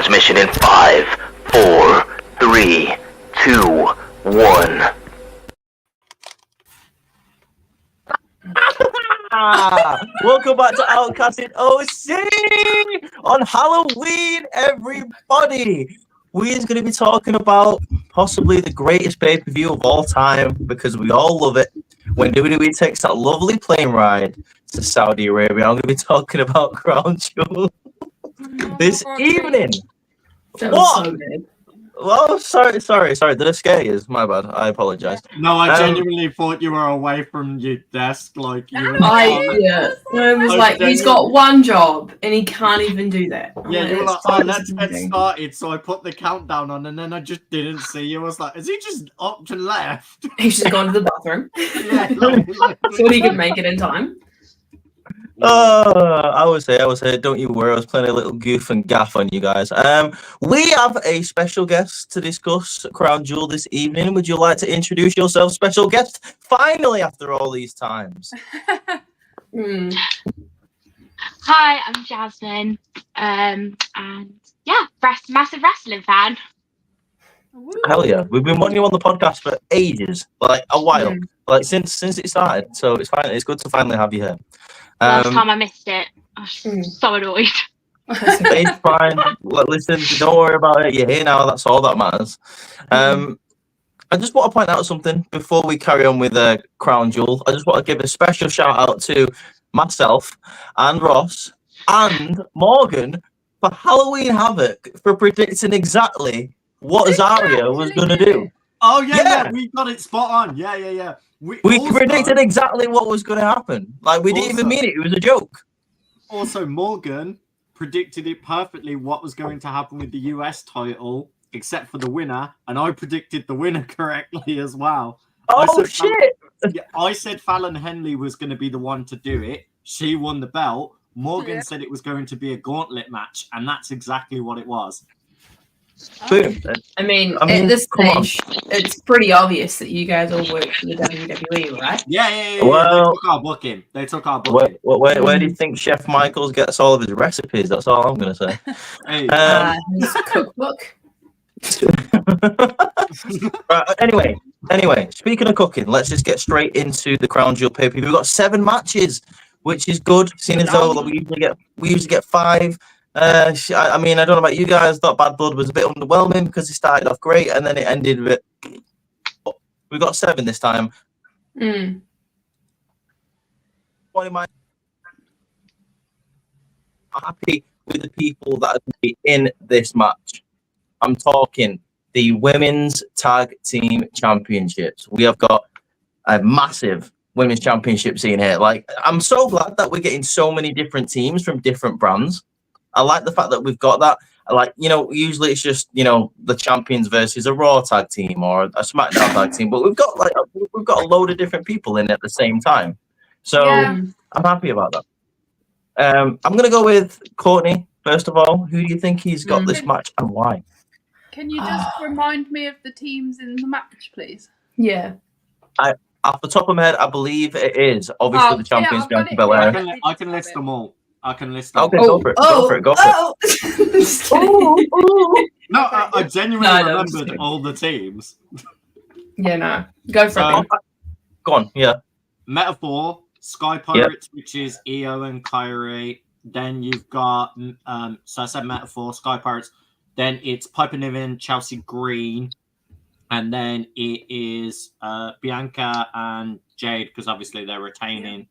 transmission in 5, 4, 3, 2, 1. Welcome back to Outcasted OC on Halloween, everybody. We're going to be talking about possibly the greatest pay-per-view of all time because we all love it. When WWE takes that lovely plane ride to Saudi Arabia, I'm going to be talking about Crown Jewel this evening. What? So well, sorry. Did I scare you? My bad. I apologize. No, I genuinely thought you were away from your desk. Like you were. It was like he's got one job and he can't even do that. Yeah, you were like, oh, let's get started. So I put the countdown on, and then I just didn't see you. I was like, is he just up to left? He's just gone to the bathroom. Yeah, thought he could make it in time. I would say, don't you worry, I was playing a little goof and gaff on you guys. We have a special guest to discuss Crown Jewel this evening. Would you like to introduce yourself, special guest? Finally, after all these times. Hi, I'm Jazmin. And yeah, massive wrestling fan. Hell yeah. We've been wanting you on the podcast for ages, like a while, like since it started. So it's good to finally have you here. Last time I missed it, I was so annoyed. It's fine. Listen, don't worry about it. You're here now. That's all that matters. I just want to point out something before we carry on with Crown Jewel. I just want to give a special shout out to myself and Ross and Morgan for Halloween Havoc for predicting exactly what Zarya was going to do. Oh yeah, we got it spot on. Yeah. We predicted exactly what was going to happen. Like, we didn't even mean it. It was a joke. Also, Morgan predicted it perfectly what was going to happen with the US title, except for the winner. And I predicted the winner correctly as well. Shit. I said Fallon Henley was going to be the one to do it. She won the belt. Morgan said it was going to be a gauntlet match. And that's exactly what it was. Boom. I mean, at this stage, it's pretty obvious that you guys all work for the WWE, right? Yeah. Well, they took our booking. Where do you think Chef Michaels gets all of his recipes? That's all I'm going to say. Hey. His cookbook. Right, anyway, speaking of cooking, let's just get straight into the Crown Jewel pay-per-view. We've got 7 matches, which is good, seeing as though we usually get 5. I mean, I don't know about you guys. Thought Bad Blood was a bit underwhelming because it started off great and then it ended with. We got 7 this time. I'm happy with the people that are going to be in this match. I'm talking the Women's Tag Team Championships. We have got a massive Women's Championship scene here. Like, I'm so glad that we're getting so many different teams from different brands. I like the fact that we've got that. Usually it's just, the champions versus a Raw tag team or a SmackDown tag team, but we've got a load of different people in at the same time. So I'm happy about that. I'm going to go with Courtney, first of all. Who do you think he's got this match and why? Can you just remind me of the teams in the match, please? Yeah. Off the top of my head, I believe it is obviously the champions Bianca Belair. I can list them all. Okay, go for it. Go for it. No, I genuinely remembered all the teams. Yeah, no. Go for it. Go on, yeah. Metaphor, Sky Pirates, which is Io and Kyrie. Then you've got, so I said Metaphor, Sky Pirates. Then it's Piper Niven, Chelsea Green. And then it is Bianca and Jade, because obviously they're retaining. Yeah.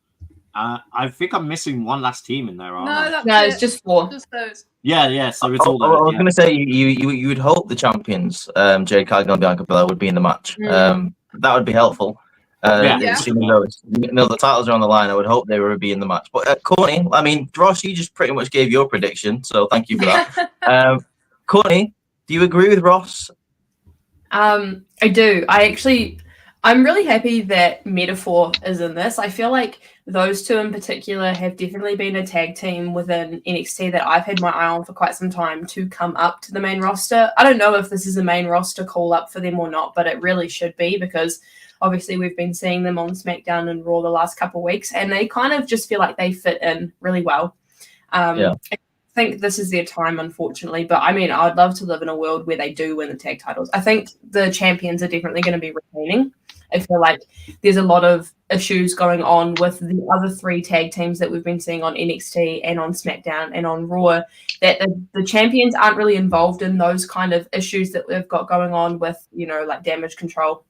I think I'm missing one last team in there. No, it's just 4. Just those. Yeah. So it's all. I was going to say you would hope the champions, Jade Cargill and Bianca Belair, would be in the match. That would be helpful. The titles are on the line. I would hope they would be in the match. But Courtney, I mean, Ross, you just pretty much gave your prediction, so thank you for that. Courtney, do you agree with Ross? I do. I'm really happy that Metaphor is in this. I feel like those two in particular have definitely been a tag team within NXT that I've had my eye on for quite some time to come up to the main roster. I don't know if this is a main roster call up for them or not, but it really should be because obviously we've been seeing them on SmackDown and Raw the last couple of weeks and they kind of just feel like they fit in really well. think this is their time, unfortunately. But I mean, I'd love to live in a world where they do win the tag titles. I think the champions are definitely going to be retaining. I feel like there's a lot of issues going on with the other 3 tag teams that we've been seeing on NXT and on SmackDown and on Raw, that the champions aren't really involved in those kind of issues that we've got going on with, you know, like Damage Control.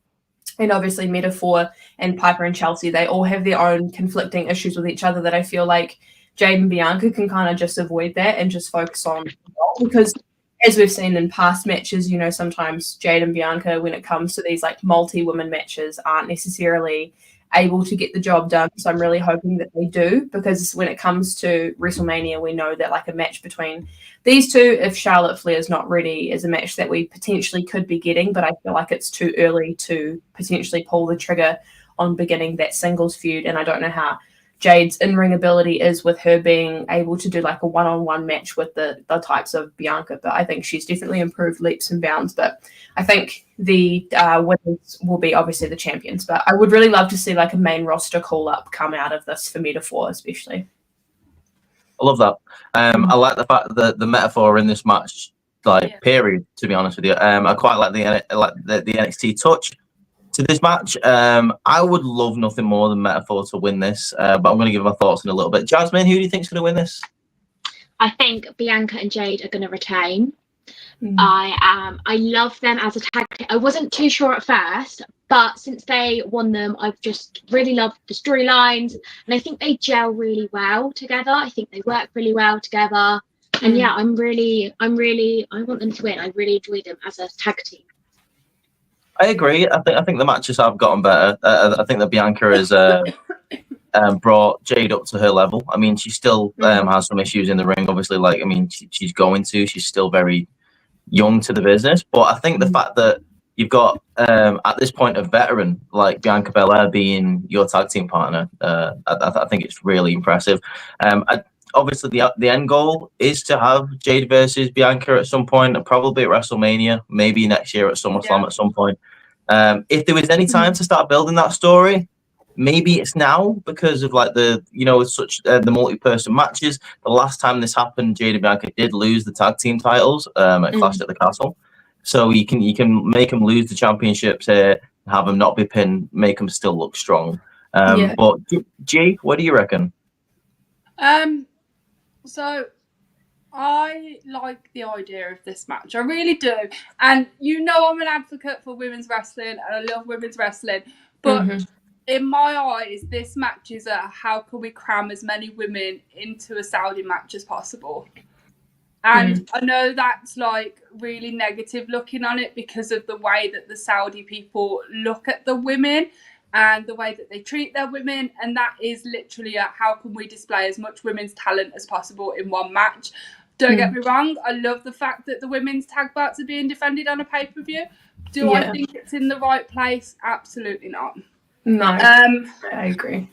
And obviously Metaphor and Piper and Chelsea, they all have their own conflicting issues with each other that I feel like Jade and Bianca can kind of just avoid that and just focus on, because as we've seen in past matches, you know, sometimes Jade and Bianca, when it comes to these like multi-women matches, aren't necessarily able to get the job done. So I'm really hoping that they do, because when it comes to WrestleMania, we know that like a match between these two, if Charlotte Flair is not ready, is a match that we potentially could be getting, but I feel like it's too early to potentially pull the trigger on beginning that singles feud. And I don't know how Jade's in-ring ability is with her being able to do like a one-on-one match with the types of Bianca, but I think she's definitely improved leaps and bounds. But I think the winners will be obviously the champions, but I would really love to see like a main roster call-up come out of this for Metaphor especially. I love that. I like the fact that the Metaphor in this match, like period, to be honest with you. I quite like the NXT touch to this match. I would love nothing more than Metaphor to win this, but I'm going to give my thoughts in a little bit. Jazmin, who do you think's going to win this? I think Bianca and Jade are going to retain. I love them as a tag team. I wasn't too sure at first, but since they won them, I've just really loved the storylines, and I think they gel really well together. I think they work really well together, and yeah, I want them to win. I really enjoy them as a tag team. I agree. I think the matches have gotten better. I think that Bianca has brought Jade up to her level. I mean, she still has some issues in the ring, obviously. Like, I mean, she's going to. She's still very young to the business. But I think the fact that you've got, at this point, a veteran like Bianca Belair being your tag team partner, I think it's really impressive. Obviously, the end goal is to have Jade versus Bianca at some point, probably at WrestleMania, maybe next year at SummerSlam at some point. If there was any time to start building that story, maybe it's now, because of like the multi-person matches. The last time this happened, Jade and Bianca did lose the tag team titles at Clash at the Castle. So you can make them lose the championships here, have them not be pinned, make them still look strong. But G, what do you reckon? So I like the idea of this match. I really do. And you know I'm an advocate for women's wrestling and I love women's wrestling. But in my eyes, this match is how can we cram as many women into a Saudi match as possible? And I know that's like really negative looking on it because of the way that the Saudi people look at the women and the way that they treat their women, and that is literally how can we display as much women's talent as possible in one match. Don't get me wrong, I love the fact that the women's tag belts are being defended on a pay-per-view. Do I think it's in the right place? Absolutely not. No, I agree.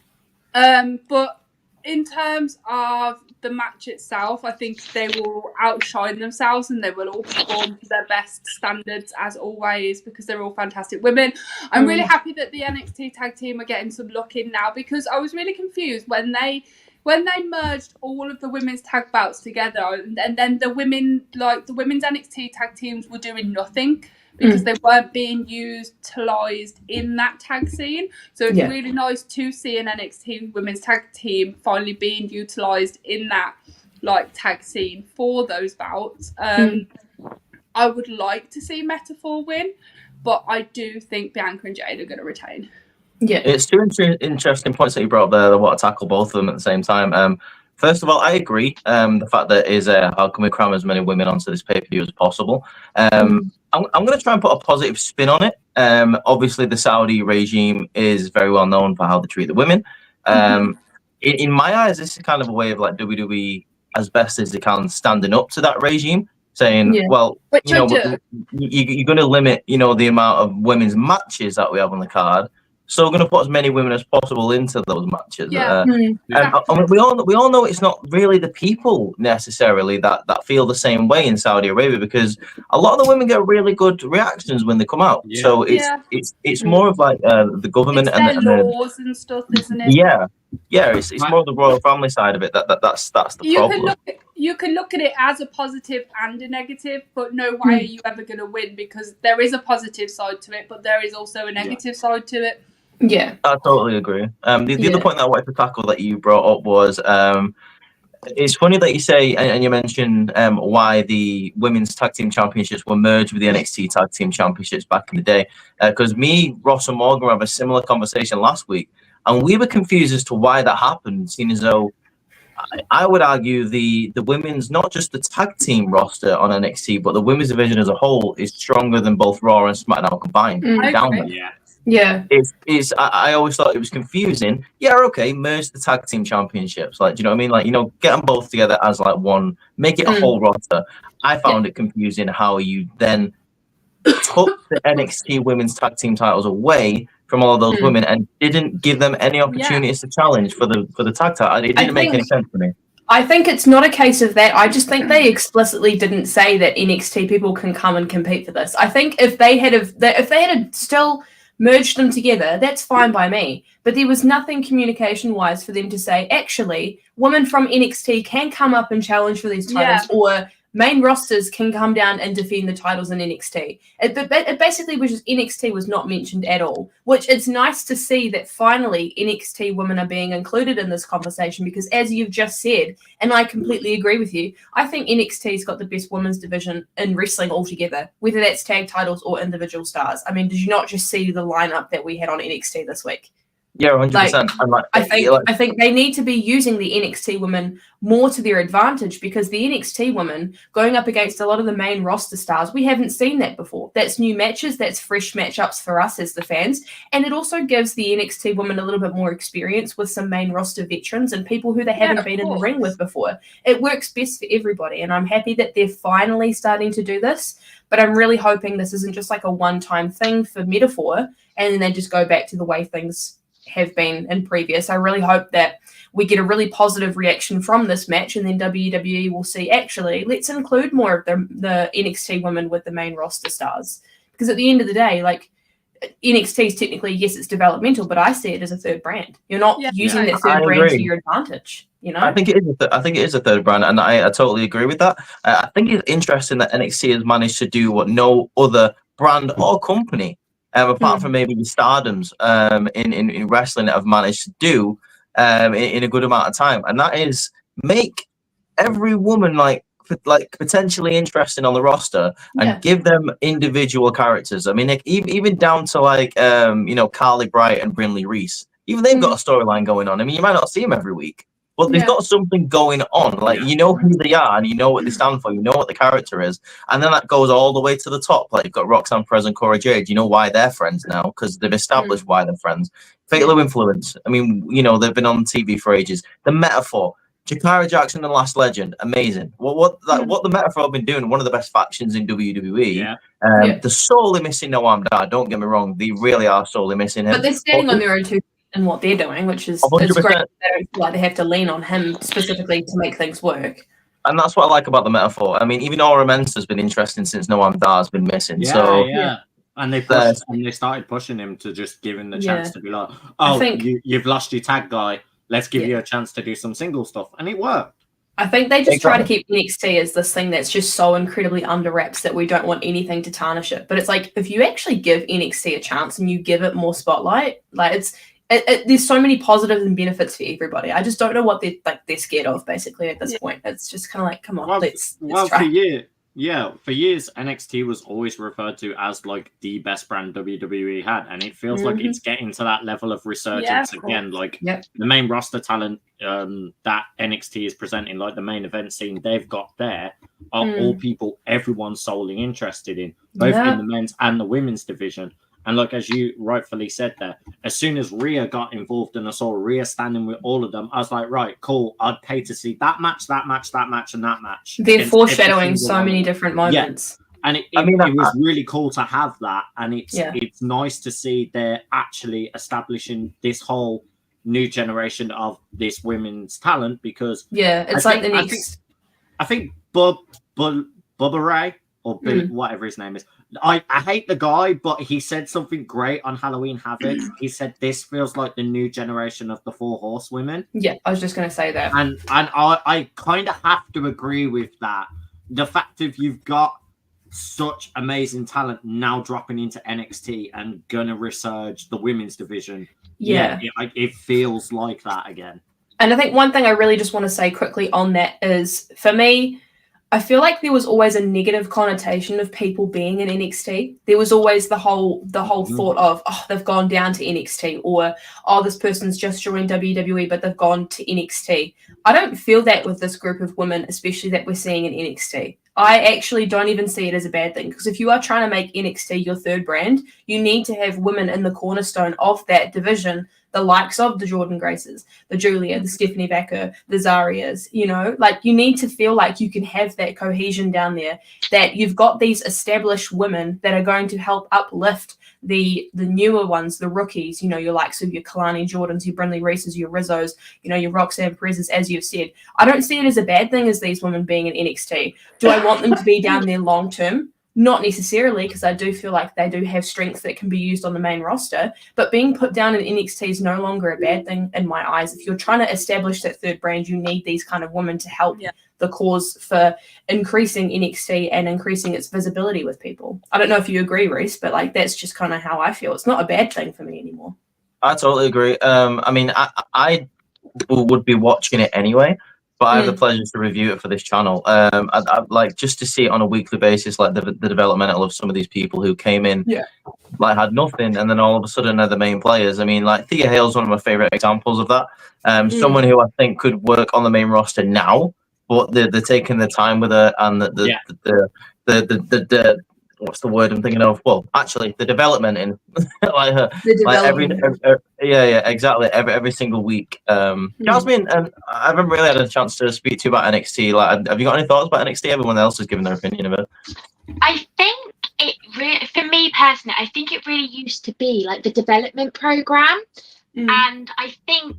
But in terms of the match itself, I think they will outshine themselves and they will all perform to their best standards as always because they're all fantastic women. I'm really happy that the NXT tag team are getting some look in now because I was really confused when they merged all of the women's tag belts together and then the women's NXT tag teams were doing nothing because they weren't being utilised in that tag scene. So it's really nice to see an NXT women's tag team finally being utilised in that like tag scene for those bouts. I would like to see Metaphor win, but I do think Bianca and Jade are going to retain. Yeah, it's two interesting points that you brought up there. I want to tackle both of them at the same time. First of all, I agree. The fact that is how can we cram as many women onto this pay-per-view as possible. I'm going to try and put a positive spin on it. Obviously, the Saudi regime is very well known for how they treat the women. In my eyes, this is kind of a way of like WWE, as best as they can, standing up to that regime, saying, well, you're going to limit, the amount of women's matches that we have on the card. So we're going to put as many women as possible into those matches. And we all know it's not really the people necessarily that feel the same way in Saudi Arabia because a lot of the women get really good reactions when they come out. Yeah. So it's more of like the government and their laws and stuff, isn't it? Yeah, it's more of the royal family side of it that's the problem. you can look at it as a positive and a negative, but no way are you ever going to win, because there is a positive side to it, but there is also a negative side to it. Yeah, I totally agree. The other point that I wanted to tackle that you brought up was it's funny that you say and you mentioned why the women's tag team championships were merged with the NXT tag team championships back in the day. Because me, Ross, and Morgan were having a similar conversation last week, and we were confused as to why that happened. Seeing as though I would argue the women's, not just the tag team roster on NXT, but the women's division as a whole is stronger than both Raw and SmackDown combined. I Down agree. there. yeah. I always thought it was confusing. Yeah, okay, merge the tag team championships. Like, do you know what I mean? Like, get them both together as like one, make it a whole roster. I found it confusing how you then took the NXT women's tag team titles away from all of those women and didn't give them any opportunities to challenge for the tag title. It didn't make any sense to me. I think it's not a case of that. I just think they explicitly didn't say that NXT people can come and compete for this. I think if they had still merged them together, that's fine by me. But there was nothing communication-wise for them to say, actually, women from NXT can come up and challenge for these titles, or main rosters can come down and defend the titles in NXT. It basically was just NXT was not mentioned at all, which it's nice to see that finally NXT women are being included in this conversation, because as you've just said, and I completely agree with you, I think NXT's got the best women's division in wrestling altogether, whether that's tag titles or individual stars. I mean, did you not just see the lineup that we had on NXT this week? Yeah, 100%. I think they need to be using the NXT women more to their advantage, because the NXT women going up against a lot of the main roster stars, we haven't seen that before. That's new matches, that's fresh matchups for us as the fans, and it also gives the NXT women a little bit more experience with some main roster veterans and people who they haven't been in the ring with before. It works best for everybody, and I'm happy that they're finally starting to do this, but I'm really hoping this isn't just like a one-time thing for Metaphor and then they just go back to the way things have been in previous. I really hope that we get a really positive reaction from this match, and then WWE will see, actually, let's include more of the NXT women with the main roster stars. Because at the end of the day, like, NXT is technically, yes, it's developmental, but I see it as a third brand. You're not using that third brand to your advantage. I think it is a third brand, and I totally agree with that. I think it's interesting that NXT has managed to do what no other brand or company, apart from maybe the Stardoms in wrestling, that have managed to do in a good amount of time, and that is make every woman like potentially interesting on the roster and give them individual characters. I mean, like, even down to like Carly Bright and Brinley Reese. Even they've got a storyline going on. I mean, you might not see them every week, but they've got something going on. Like, you know who they are and you know what they stand for. You know what the character is. And then that goes all the way to the top. Like, you've got Roxanne Perez and Cora Jade. You know why they're friends now, because they've established why they're friends. Fatal Influence. I mean, they've been on TV for ages. The Metaphor. Jakara Jackson and Last Legend. Amazing. What the Metaphor have been doing, one of the best factions in WWE. They're sorely missing Noam Dar. Don't get me wrong. They really are sorely missing him. But they're standing on their own two in what they're doing, which is it's great. They don't feel like they have to lean on him specifically to make things work. And that's what I like about the Metaphor. I mean, even Aura Mensa's been interesting since Noam Dar's been missing. And they pushed, and they started pushing him to just give him the chance to be like, you've lost your tag guy. Let's give you a chance to do some single stuff. And it worked. I think they just try to keep NXT as this thing that's just so incredibly under wraps that we don't want anything to tarnish it. But it's like, if you actually give NXT a chance and you give it more spotlight, like there's so many positives and benefits for everybody. I just don't know what they're scared of, basically, at this point. It's just kind of like, come on, let's try. For years, NXT was always referred to as like the best brand WWE had, and it feels like it's getting to that level of resurgence again. Like the main roster talent that NXT is presenting, like the main event scene they've got there, are all people everyone's solely interested in, both in the men's and the women's division. And like, as you rightfully said there, as soon as Rhea got involved and I saw Rhea standing with all of them, I was like, right, cool. I'd pay to see that match, and that match. They're foreshadowing so many different moments. Yeah. And it was really cool to have that. And it's nice to see they're actually establishing this whole new generation of this women's talent, because it's like the next. I think Bubba Ray or Billy, whatever his name is. I hate the guy, but he said something great on Halloween Havoc. He said this feels like the new generation of the Four Horsewomen. Yeah, I was just going to say that. And I kind of have to agree with that. The fact of you've got such amazing talent now dropping into NXT and gonna resurge the women's division. It feels like that again. And I think one thing I really just want to say quickly on that is, for me, I feel like there was always a negative connotation of people being in NXT. There was always the whole thought of, oh, they've gone down to NXT, or, oh, this person's just joined WWE, but they've gone to NXT. I don't feel that with this group of women, especially that we're seeing in NXT. I actually don't even see it as a bad thing, because if you are trying to make NXT your third brand, you need to have women in the cornerstone of that division, the likes of the Jordan Graces, the Julia, the Stephanie Vacker, the Zarias, you know, like you need to feel like you can have that cohesion down there, that you've got these established women that are going to help uplift the newer ones, the rookies, you know, your likes of your Kalani Jordans, your Brindley Reeses, your Rizzos, you know, your Roxanne Perez's, as you've said. I don't see it as a bad thing as these women being in NXT. Do I want them to be down there long term? Not necessarily, because I do feel like they do have strengths that can be used on the main roster, but being put down in NXT is no longer a bad thing in my eyes. If you're trying to establish that third brand, you need these kind of women to help the cause for increasing NXT and increasing its visibility with people. I don't know if you agree, Reese, but like that's just kind of how I feel. It's not a bad thing for me anymore. I totally agree. I mean, I would be watching it anyway, but I have the pleasure to review it for this channel. I'd like just to see it on a weekly basis, like the developmental of some of these people who came in, like had nothing, and then all of a sudden they're the main players. I mean, like Thea Hale's one of my favorite examples of that. Someone who I think could work on the main roster now, but they're taking the time with her, and the what's the word I'm thinking of? Well, actually, the development in like her, exactly. Every single week. Jazmin, I haven't really had a chance to speak to you about NXT. Like, have you got any thoughts about NXT? Everyone else has given their opinion of it. I think for me personally, I think it really used to be like the development program, and I think,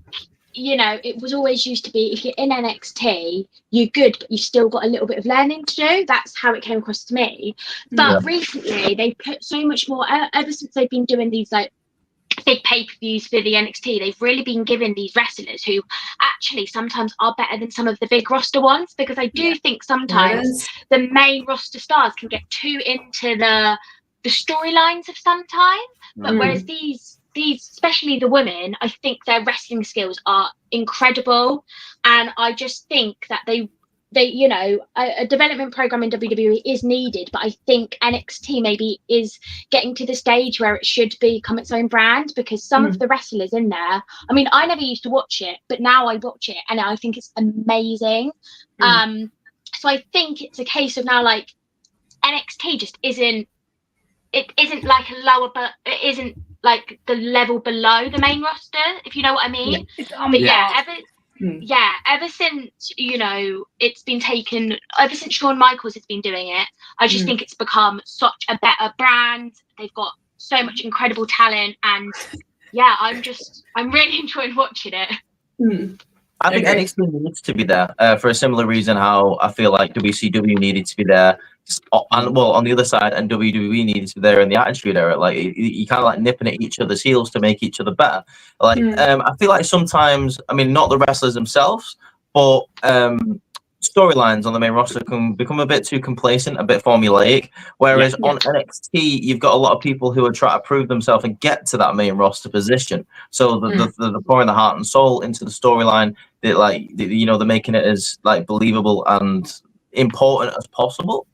you know, it was always used to be if you're in NXT, you're good, but you've still got a little bit of learning to do. That's how it came across to me. But recently, they put so much more, ever since they've been doing these like big pay-per-views for the NXT, they've really been giving these wrestlers who actually sometimes are better than some of the big roster ones, because I do think sometimes the main roster stars can get too into the storylines of sometimes. But whereas these, especially the women, I think their wrestling skills are incredible, and I just think that they you know, a development program in WWE is needed, but I think NXT maybe is getting to the stage where it should become its own brand, because some of the wrestlers in there, I mean, I never used to watch it, but now I watch it and I think it's amazing. So I think it's a case of now, like, NXT just isn't like a lower, but it isn't like the level below the main roster, if you know what I mean. But ever since, you know, it's been taken, ever since Shawn Michaels has been doing it, I just think it's become such a better brand. They've got so much incredible talent, and I'm really enjoying watching it. I think NXT needs to be there for a similar reason how I feel like WCW needed to be there, and well, on the other side, and WWE needed to be there in the Attitude Era. Like, you kind of like nipping at each other's heels to make each other better. Like, I feel like sometimes, I mean, not the wrestlers themselves, but storylines on the main roster can become a bit too complacent, a bit formulaic. Whereas on NXT, you've got a lot of people who are trying to prove themselves and get to that main roster position. So they're pouring the heart and soul into the storyline. They you know, they're making it as like believable and important as possible.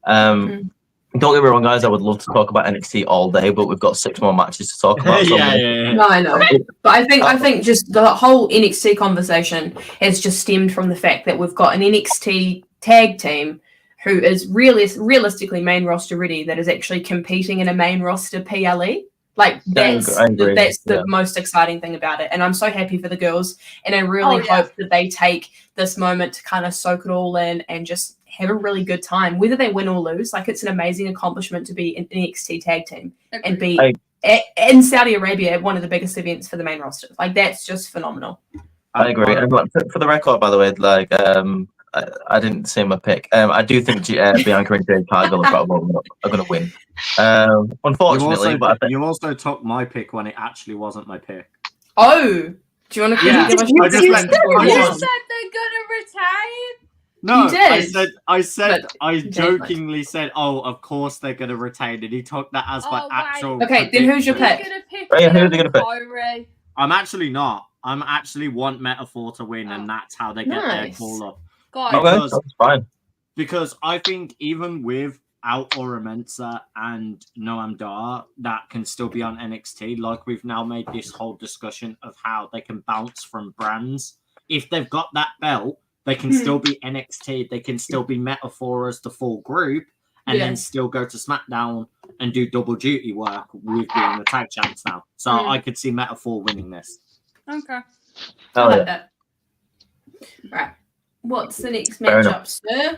Don't get me wrong, guys. I would love to talk about NXT all day, but we've got 6 more matches to talk about. No, I know, but I think just the whole NXT conversation has just stemmed from the fact that we've got an NXT tag team who is realistically main roster ready, that is actually competing in a main roster PLE. Like, that's the most exciting thing about it, and I'm so happy for the girls, and I really hope that they take this moment to kind of soak it all in and just have a really good time, whether they win or lose. Like, it's an amazing accomplishment to be an NXT tag team and be in Saudi Arabia at one of the biggest events for the main roster. Like, that's just phenomenal. I agree. And for the record, by the way, like, I didn't say my pick. I do think Bianca and Jade Cargill are going to win. Unfortunately, you also took my pick when it actually wasn't my pick. Oh, do you want to Yeah, give us I just went. You said they're gonna retain. No, You did. I But jokingly said, "Oh, of course they're gonna retain," and he took that as my Oh, actual. right. Okay, then who's your He's pick? gonna pick Oh, yeah, who's he Io gonna pick? Kyrie. I'm actually not. I'm actually want Metaphor to win, and that's how they get their Nice. call up. Guys, Okay, Because- that's fine. Because I think even without Aura Mensa and Noam Dar, that can still be on NXT. Like we've now made this whole discussion of how they can bounce from brands. If they've got that belt, they can still be NXT. They can still be Metaphor as the full group, and then still go to SmackDown and do double duty work with being the tag champs now. So I could see Metaphor winning this. okay. Hell I like yeah. that. Right. What's the next Fair matchup, sir?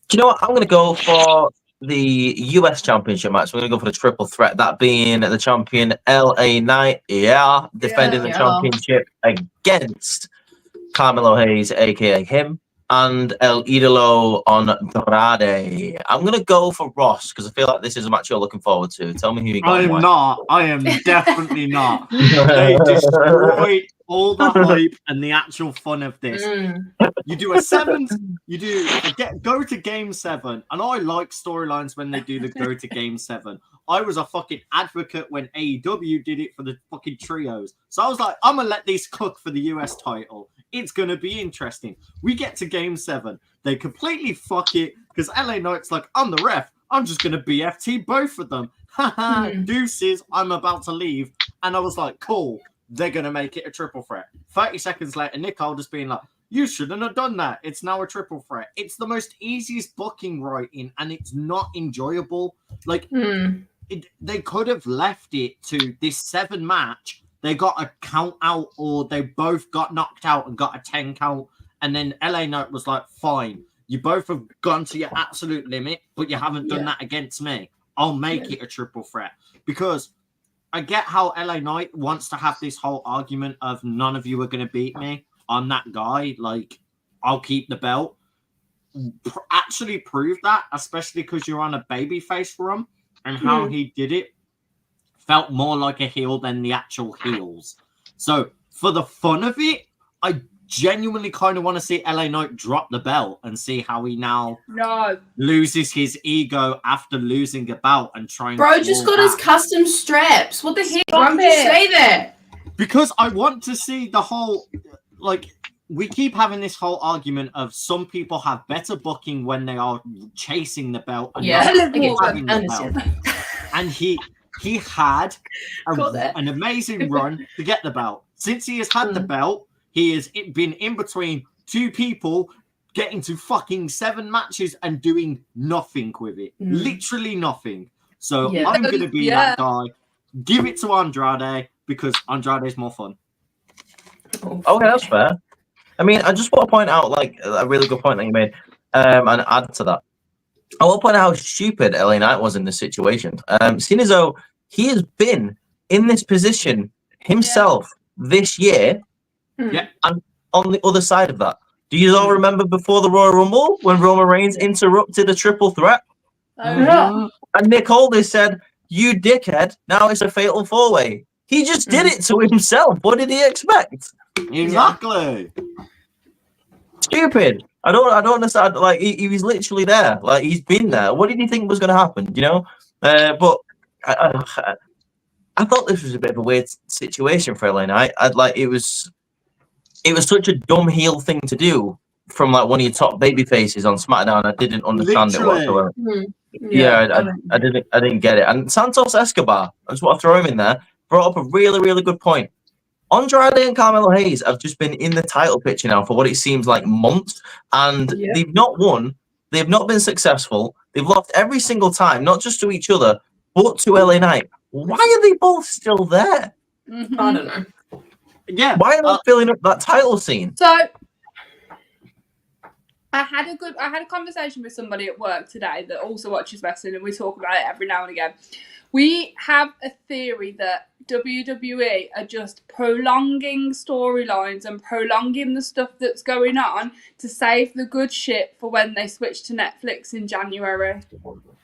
Do you know what? I'm going to go for the US Championship match. We're going to go for the triple threat, that being the champion LA Knight, defending the Yeah. championship against Carmelo Hayes, aka him, and El Idolo Andrade. I'm going to go for Ross because I feel like this is a match you're looking forward to. Tell me who you got. I and am why. not. I am definitely not. They destroyed all the hype and the actual fun of this. You do a seven. You do go to game 7, and I like storylines when they do the go to game 7. I was a fucking advocate when AEW did it for the fucking trios, so I was like, I'm gonna let these cook for the US title. It's gonna be interesting. We get to game 7, they completely fuck it because LA Knight's like, I'm the ref. I'm just gonna BFT both of them. Haha, deuces. I'm about to leave, and I was like, cool. They're going to make it a triple threat. 30 seconds later, Nick Aldis being like, you shouldn't have done that. It's now a triple threat. It's the most easiest booking writing, and it's not enjoyable. Like, they could have left it to this 7 match. They got a count out, or they both got knocked out and got a 10 count. And then LA Knight was like, fine, you both have gone to your absolute limit, but you haven't done that against me. I'll make it a triple threat. Because I get how LA Knight wants to have this whole argument of none of you are going to beat me. I'm that guy. Like, I'll keep the belt. Actually prove that, especially because you're on a babyface run, and how he did it felt more like a heel than the actual heels. So for the fun of it, I genuinely kind of want to see LA Knight drop the belt and see how he now loses his ego after losing a belt and trying Bro to just claw got his back. custom straps. What the heck? Stop Why would you it. say that? Because I want to see the whole, like, we keep having this whole argument of some people have better booking when they are chasing the belt and Yeah, not I get having I the belt. understand. And he had Got that. an amazing run to get the belt. Since he has had the belt, he has been in between 2 people getting to fucking 7 matches and doing nothing with it. Literally nothing. So I'm going to be that guy. Give it to Andrade because Andrade is more fun. Okay, that's fair. I mean, I just want to point out, like, a really good point that you made, and add to that. I want to point out how stupid LA Knight was in this situation. Seeing as though he has been in this position himself this year, and on the other side of that, do you all remember before the Royal Rumble when Roman Reigns interrupted a triple threat? And Nick Aldis said, "You dickhead, now it's a fatal 4-way." He just did it to himself. What did he expect? Exactly. Stupid. I don't understand. Like, he was literally there. Like, he's been there. What did you think was going to happen? You know? But I thought this was a bit of a weird situation for LA Knight. It was such a dumb heel thing to do from like one of your top baby faces on SmackDown. I didn't understand it whatsoever. I didn't get it. And Santos Escobar, I just want to throw him in there, brought up a really, really good point. Andrade and Carmelo Hayes have just been in the title picture now for what it seems like months, and they've not won. They've not been successful. They've lost every single time, not just to each other, but to LA Knight. Why are they both still there? I don't know. Yeah. Why are they filling up that title scene? So I had a conversation with somebody at work today that also watches wrestling, and we talk about it every now and again. We have a theory that WWE are just prolonging storylines and prolonging the stuff that's going on to save the good shit for when they switch to Netflix in January.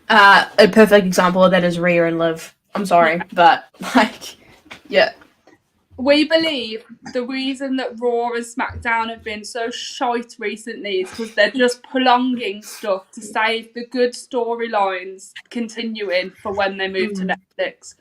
A perfect example of that is Rhea and Liv. I'm sorry, but like, yeah. We believe the reason that Raw and SmackDown have been so shite recently is because they're just prolonging stuff to save the good storylines continuing for when they move to Netflix.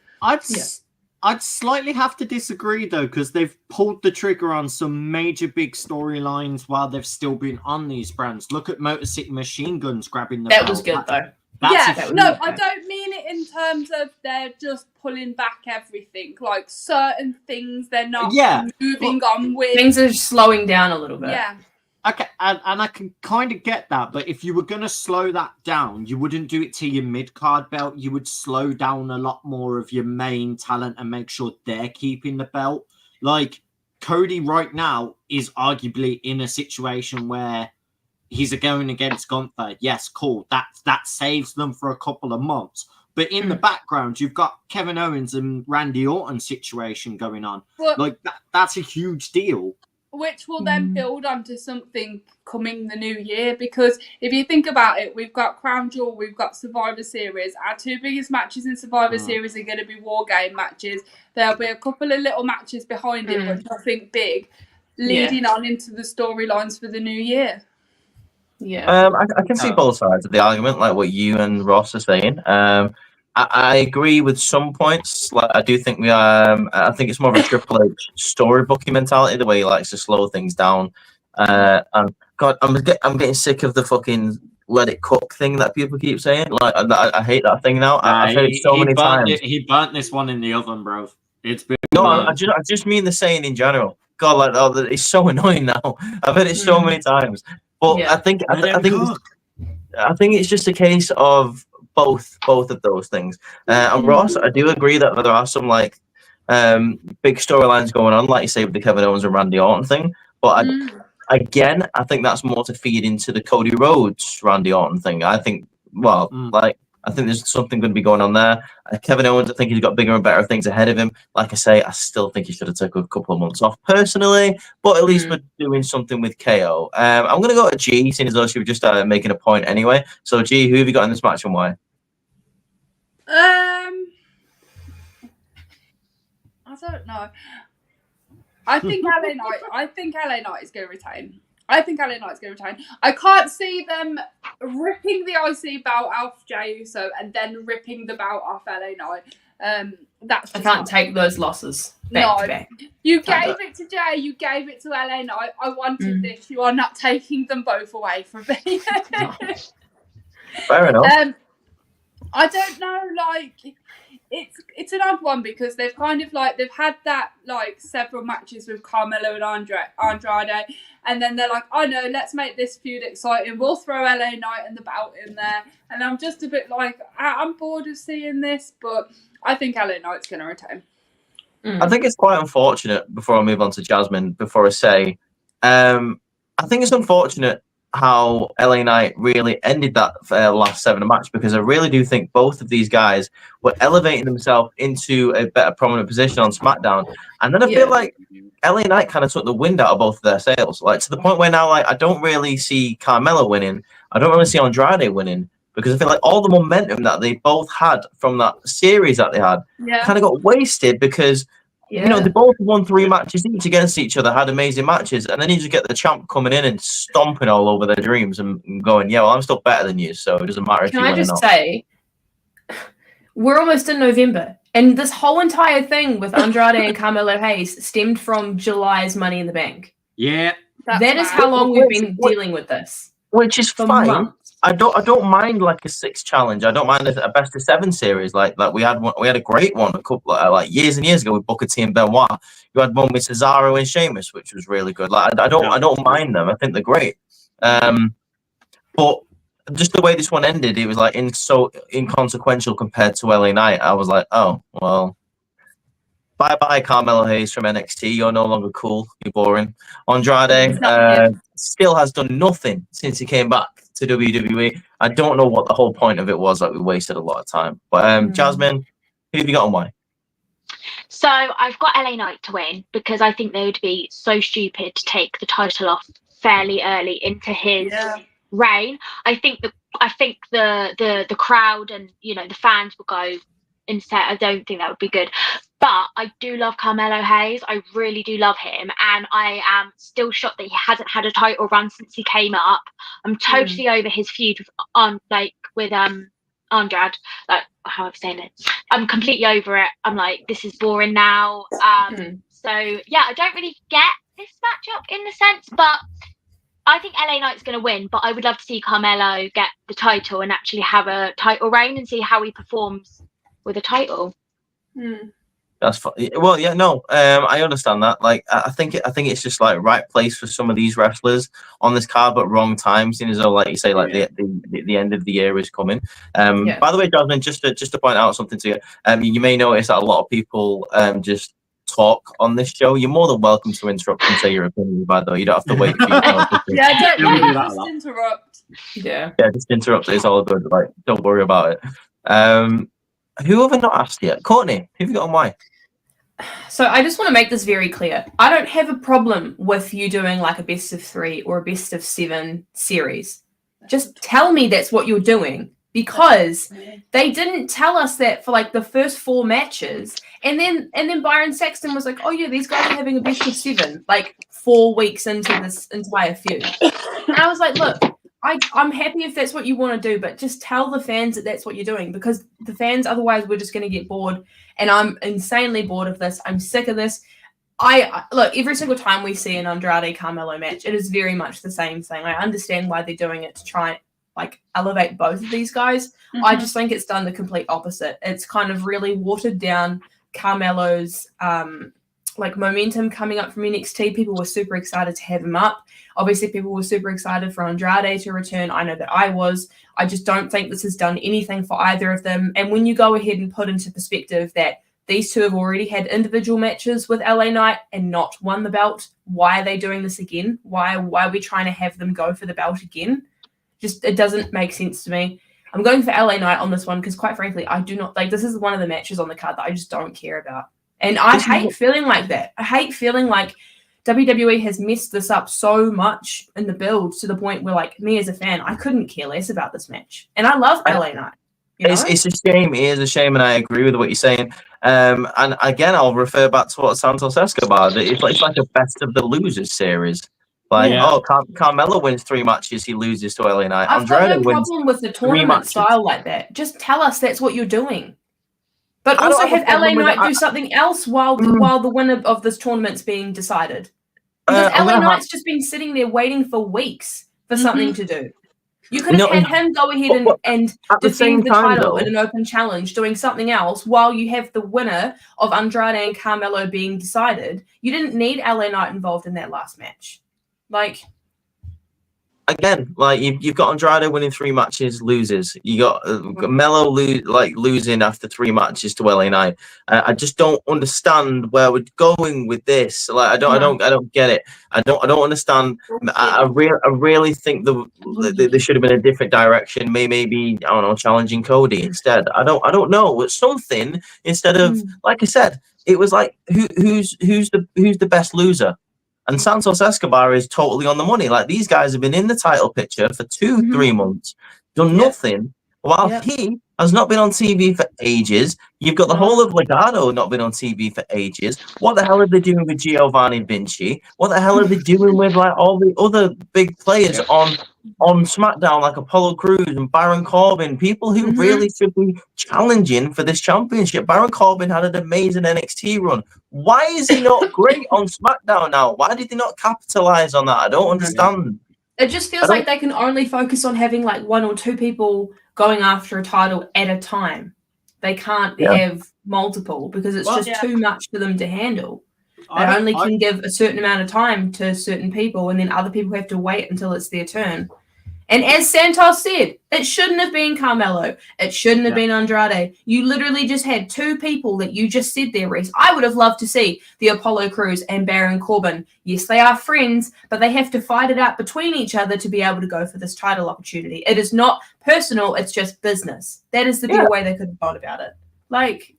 I'd slightly have to disagree though, because they've pulled the trigger on some major big storylines while they've still been on these brands. Look at Motor City Machine Guns grabbing the That belt. was good though. I don't mean it in terms of they're just pulling back everything. Like certain things they're not moving on with. Things are slowing down a little bit. Yeah. Okay, and I can kind of get that, but if you were going to slow that down, you wouldn't do it to your mid-card belt. You would slow down a lot more of your main talent and make sure they're keeping the belt. Like, Cody right now is arguably in a situation where he's going against Gunther. Yes, cool. That saves them for a couple of months. But in the background, you've got Kevin Owens and Randy Orton situation going on. But, like, that's a huge deal. Which will then build onto something coming the new year. Because if you think about it, we've got Crown Jewel, we've got Survivor Series. Our two biggest matches in Survivor Series are going to be War Game matches. There'll be a couple of little matches behind it, but nothing big, leading on into the storylines for the new year. Yeah, I can see both sides of the argument, like what you and Ross are saying. I agree with some points. Like I do think I think it's more of a Triple H storybooking mentality, the way he likes to slow things down. And God, I'm getting sick of the fucking let it cook thing that people keep saying. Like I hate that thing now. I've heard it so many times. He burnt this one in the oven, bro. It's been I just mean the saying in general. God, like it's so annoying now. I've heard it so many times. But I think it's just a case of both of those things. And Ross, I do agree that there are some like big storylines going on, like you say with the Kevin Owens and Randy Orton thing. But again, I think that's more to feed into the Cody Rhodes Randy Orton thing. I think I think there's something going to be going on there. Kevin Owens, I think he's got bigger and better things ahead of him. Like I say, I still think he should have taken a couple of months off personally, but at least we're doing something with KO. I'm going to go to G, seeing as though she was just making a point anyway. So, G, who have you got in this match and why? I don't know. I think LA Knight is going to retain. I can't see them ripping the IC belt off Jey Uso and then ripping the belt off LA Knight. I can't take those losses back to back. You gave it to Jey, you gave it to LA Knight. I wanted this. You are not taking them both away from me. Fair enough. I don't know, like it's an odd one because they've kind of like they've had that like several matches with Carmelo and Andrade, and then they're like, oh no, let's make this feud exciting. We'll throw LA Knight and the belt in there, and I'm just a bit like I'm bored of seeing this, but I think LA Knight's going to retain. I think it's quite unfortunate. Before I move on to Jazmin, before I say, I think it's unfortunate how LA Knight really ended that last 7 match, because I really do think both of these guys were elevating themselves into a better prominent position on SmackDown, and then I feel like LA Knight kind of took the wind out of both of their sails, like to the point where now like I don't really see Carmelo winning, I don't really see Andrade winning, because I feel like all the momentum that they both had from that series that they had kind of got wasted because you know, they both won 3 matches each against each other, had amazing matches, and then you just get the champ coming in and stomping all over their dreams and going, yeah, well, I'm still better than you, so it doesn't matter if you win or not. Can I just say, we're almost in November, and this whole entire thing with Andrade and Carmelo Hayes stemmed from July's Money in the Bank. Yeah. That is how long we've been dealing with this. Which is fine. Months. I don't mind like a 6 challenge. I don't mind a best of 7 series. Like we had a great one a couple like years and years ago with Booker T and Benoit. You had one with Cesaro and Sheamus, which was really good. Like I don't mind them. I think they're great. But just the way this one ended, it was like inconsequential compared to LA Knight. I was like, oh well. Bye Carmelo Hayes from NXT. You're no longer cool. You're boring. Andrade still has done nothing since he came back to WWE. I don't know what the whole point of it was. Like we wasted a lot of time. But Jazmin, Who have you got and why? So I've got LA Knight to win because I think they would be so stupid to take the title off fairly early into his reign. I think the crowd and the fans will go insane. I don't think that would be good. But I do love Carmelo Hayes. I really do love him, and I am still shocked that he hasn't had a title run since he came up. I'm totally over his feud with Andrade. Like how I'm saying it, I'm completely over it. I'm like, this is boring now. So yeah, I don't really get this matchup in the sense, but I think LA Knight's going to win. But I would love to see Carmelo get the title and actually have a title reign and see how he performs with a title. That's fine. Well, yeah, no, I understand that. Like, I think it's just like right place for some of these wrestlers on this card, but wrong time. Seeing as though, like you say, like the end of the year is coming. By the way, Jazmin, just to point out something to you, you may notice that a lot of people just talk on this show. You're more than welcome to interrupt and say your opinion. By the way, you don't have to wait for your just interrupt. Yeah, just interrupt. It's all good. Like, don't worry about it. Who have I not asked yet? Courtney, who have you got and why? So I just want to make this very clear. I don't have a problem with you doing like a best of 3 or a best of 7 series. Just tell me that's what you're doing, because they didn't tell us that for like the first 4 matches. And then Byron Saxton was like, oh yeah, these guys are having a best of 7, like 4 weeks into this entire feud. And I was like, look, I'm happy if that's what you want to do, but just tell the fans that that's what you're doing, because the fans, otherwise we're just going to get bored. And I'm insanely bored of this. I'm sick of this. Look, every single time we see an Andrade Carmelo match, it is very much the same thing. I understand why they're doing it to try and like elevate both of these guys. I just think it's done the complete opposite. It's kind of really watered down Carmelo's like momentum coming up from NXT. People were super excited to have him up. Obviously, people were super excited for Andrade to return. I know that I was. I just don't think this has done anything for either of them. And when you go ahead and put into perspective that these two have already had individual matches with LA Knight and not won the belt, why are they doing this again? Why are we trying to have them go for the belt again? Just, it doesn't make sense to me. I'm going for LA Knight on this one because, quite frankly, I do not, like, this is one of the matches on the card that I just don't care about. And I hate feeling like that. I hate feeling like WWE has messed this up so much in the build to the point where, like, me as a fan, I couldn't care less about this match. And I love LA Knight. It's a shame. It is a shame, and I agree with what you're saying. And again, I'll refer back to what Santos Escobar did. It's like a best of the losers series. Like, Carmelo wins 3 matches, he loses to LA Knight. I've got no problem with the tournament style like that. Just tell us that's what you're doing. But also have LA Knight do something else while the winner of this tournament's being decided. Because LA Knight's just been sitting there waiting for weeks for something to do. You could have had him go ahead and defend the title in an open challenge, doing something else while you have the winner of Andrade and Carmelo being decided. You didn't need LA Knight involved in that last match. Like, again, like you've got Andrade winning 3 matches, loses. You got Melo losing after 3 matches to LA Knight. I just don't understand where we're going with this. Like, I don't get it. I don't understand. I really think there should have been a different direction. Maybe I don't know, challenging Cody instead. I don't know. It's something instead of, like I said, it was like who's the best loser. And Santos Escobar is totally on the money. Like, these guys have been in the title picture for 2-3 months, done nothing, while he has not been on TV for ages. You've got the whole of Legado not been on TV for ages. What the hell are they doing with Giovanni Vinci? What the hell are they doing with like all the other big players on SmackDown, like Apollo Crews and Baron Corbin, people who really should be challenging for this championship? Baron Corbin had an amazing NXT run. Why is he not great on SmackDown now? Why did they not capitalize on that? I don't understand. It just feels like they can only focus on having like 1 or 2 people going after a title at a time. They can't have multiple because it's just too much for them to handle. They only can give a certain amount of time to certain people, and then other people have to wait until it's their turn. And as Santos said, it shouldn't have been Carmelo. It shouldn't have been Andrade. You literally just had 2 people that you just said there, Reese. I would have loved to see the Apollo Crews and Baron Corbin. Yes, they are friends, but they have to fight it out between each other to be able to go for this title opportunity. It is not personal. It's just business. That is the better way they could have thought about it. Like,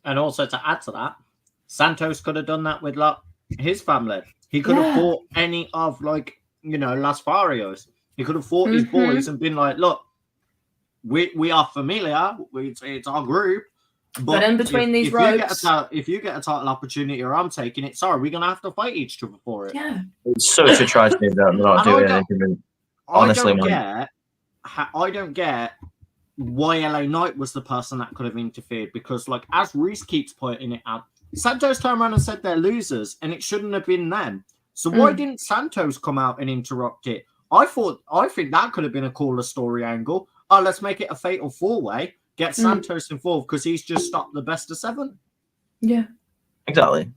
And also to add to that, Santos could have done that with like his family. He could have fought any of Las Farios. He could have fought his boys and been like, look, we are familiar. It's our group. but in between these ropes, if you get a title opportunity or I'm taking it, sorry, we're gonna have to fight each other for it. yeah, It's such a tragedy that they're not doing anything. Honestly, I don't get why LA Knight was the person that could have interfered, because like as Reese keeps pointing it out, Santos turned around and said they're losers and it shouldn't have been them. So why didn't Santos come out and interrupt it? I think that could have been a cooler story angle. Oh, let's make it a fatal 4-way. Get Santos involved because he's just stopped the best of 7. yeah. Exactly.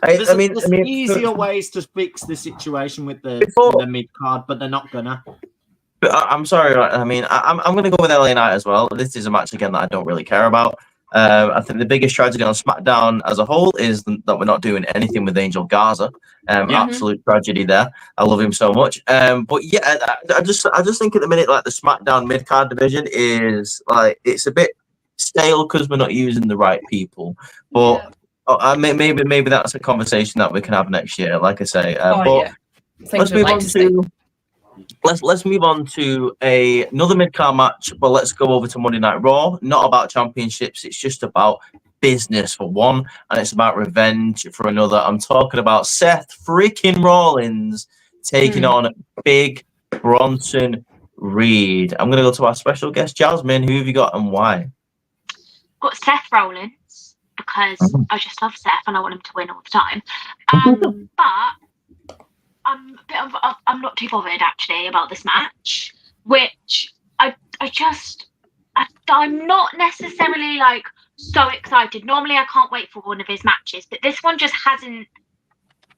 There's easier ways to fix the situation with the mid card, but they're not gonna. But I'm sorry. I mean, I'm going to go with LA Knight as well. This is a match again that I don't really care about. I think the biggest tragedy on SmackDown as a whole is that we're not doing anything with Angel Garza. Absolute tragedy there. I love him so much. But yeah, I just think at the minute, like the SmackDown mid card division is like it's a bit stale because we're not using the right people. But maybe that's a conversation that we can have next year. Like I say, let's move on to. Let's move on to another mid-card match, but let's go over to Monday Night Raw. Not about championships, it's just about business for one, and it's about revenge for another. I'm talking about Seth freaking Rollins taking on Big Bronson Reed. I'm going to go to our special guest, Jazmin. Who have you got and why? Got Seth Rollins because I just love Seth and I want him to win all the time. But I'm not too bothered actually about this match, which I'm not necessarily like so excited. Normally I can't wait for one of his matches, but this one just hasn't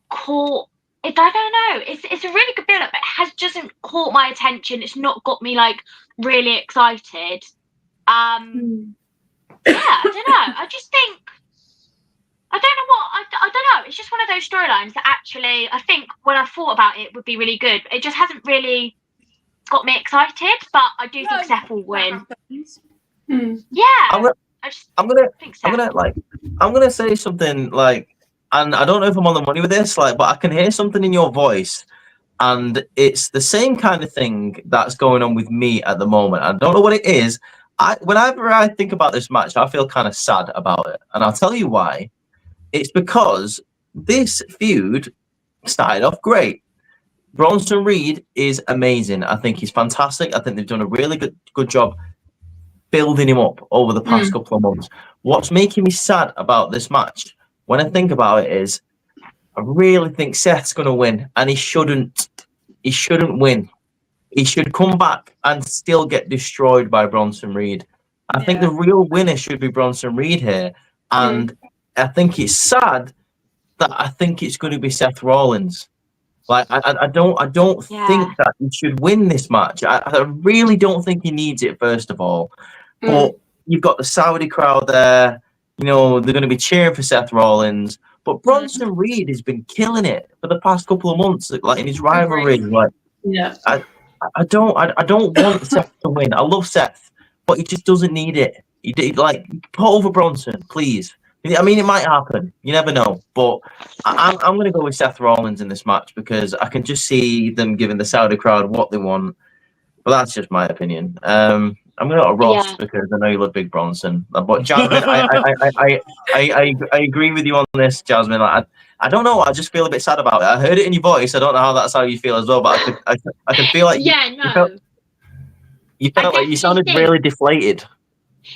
caught it. I don't know. It's a really good build-up, but it hasn't caught my attention. It's not got me like really excited. I don't know. I just think I don't know what I don't know. It's just one of those storylines that actually I think when I thought about it would be really good. But it just hasn't really got me excited. But I do think Seth will win. Yeah, I'm gonna say something like, and I don't know if I'm on the money with this, like, but I can hear something in your voice, and it's the same kind of thing that's going on with me at the moment. I don't know what it is. Whenever I think about this match, I feel kind of sad about it, and I'll tell you why. It's because this feud started off great. Bronson Reed is amazing. I think he's fantastic. I think they've done a really good job building him up over the past couple of months. What's making me sad about this match, when I think about it, is I really think Seth's going to win, and he shouldn't. He shouldn't win. He should come back and still get destroyed by Bronson Reed. I think the real winner should be Bronson Reed here, and I think it's sad that I think it's going to be Seth Rollins. Like I don't think that he should win this match. I really don't think he needs it, first of all. But you've got the Saudi crowd there. You know, they're going to be cheering for Seth Rollins. But Bronson Reed has been killing it for the past couple of months, like in his rivalry. Like, I don't want Seth to win. I love Seth, but he just doesn't need it. Like, put over Bronson, please. I mean, it might happen. You never know. But I'm going to go with Seth Rollins in this match because I can just see them giving the Saudi crowd what they want. But that's just my opinion. I'm going to go to Ross because I know you love Big Bronson. But Jazmin, I agree with you on this, Jazmin. I don't know. I just feel a bit sad about it. I heard it in your voice. I don't know how that's how you feel as well. But I could feel like you felt like you sounded really deflated.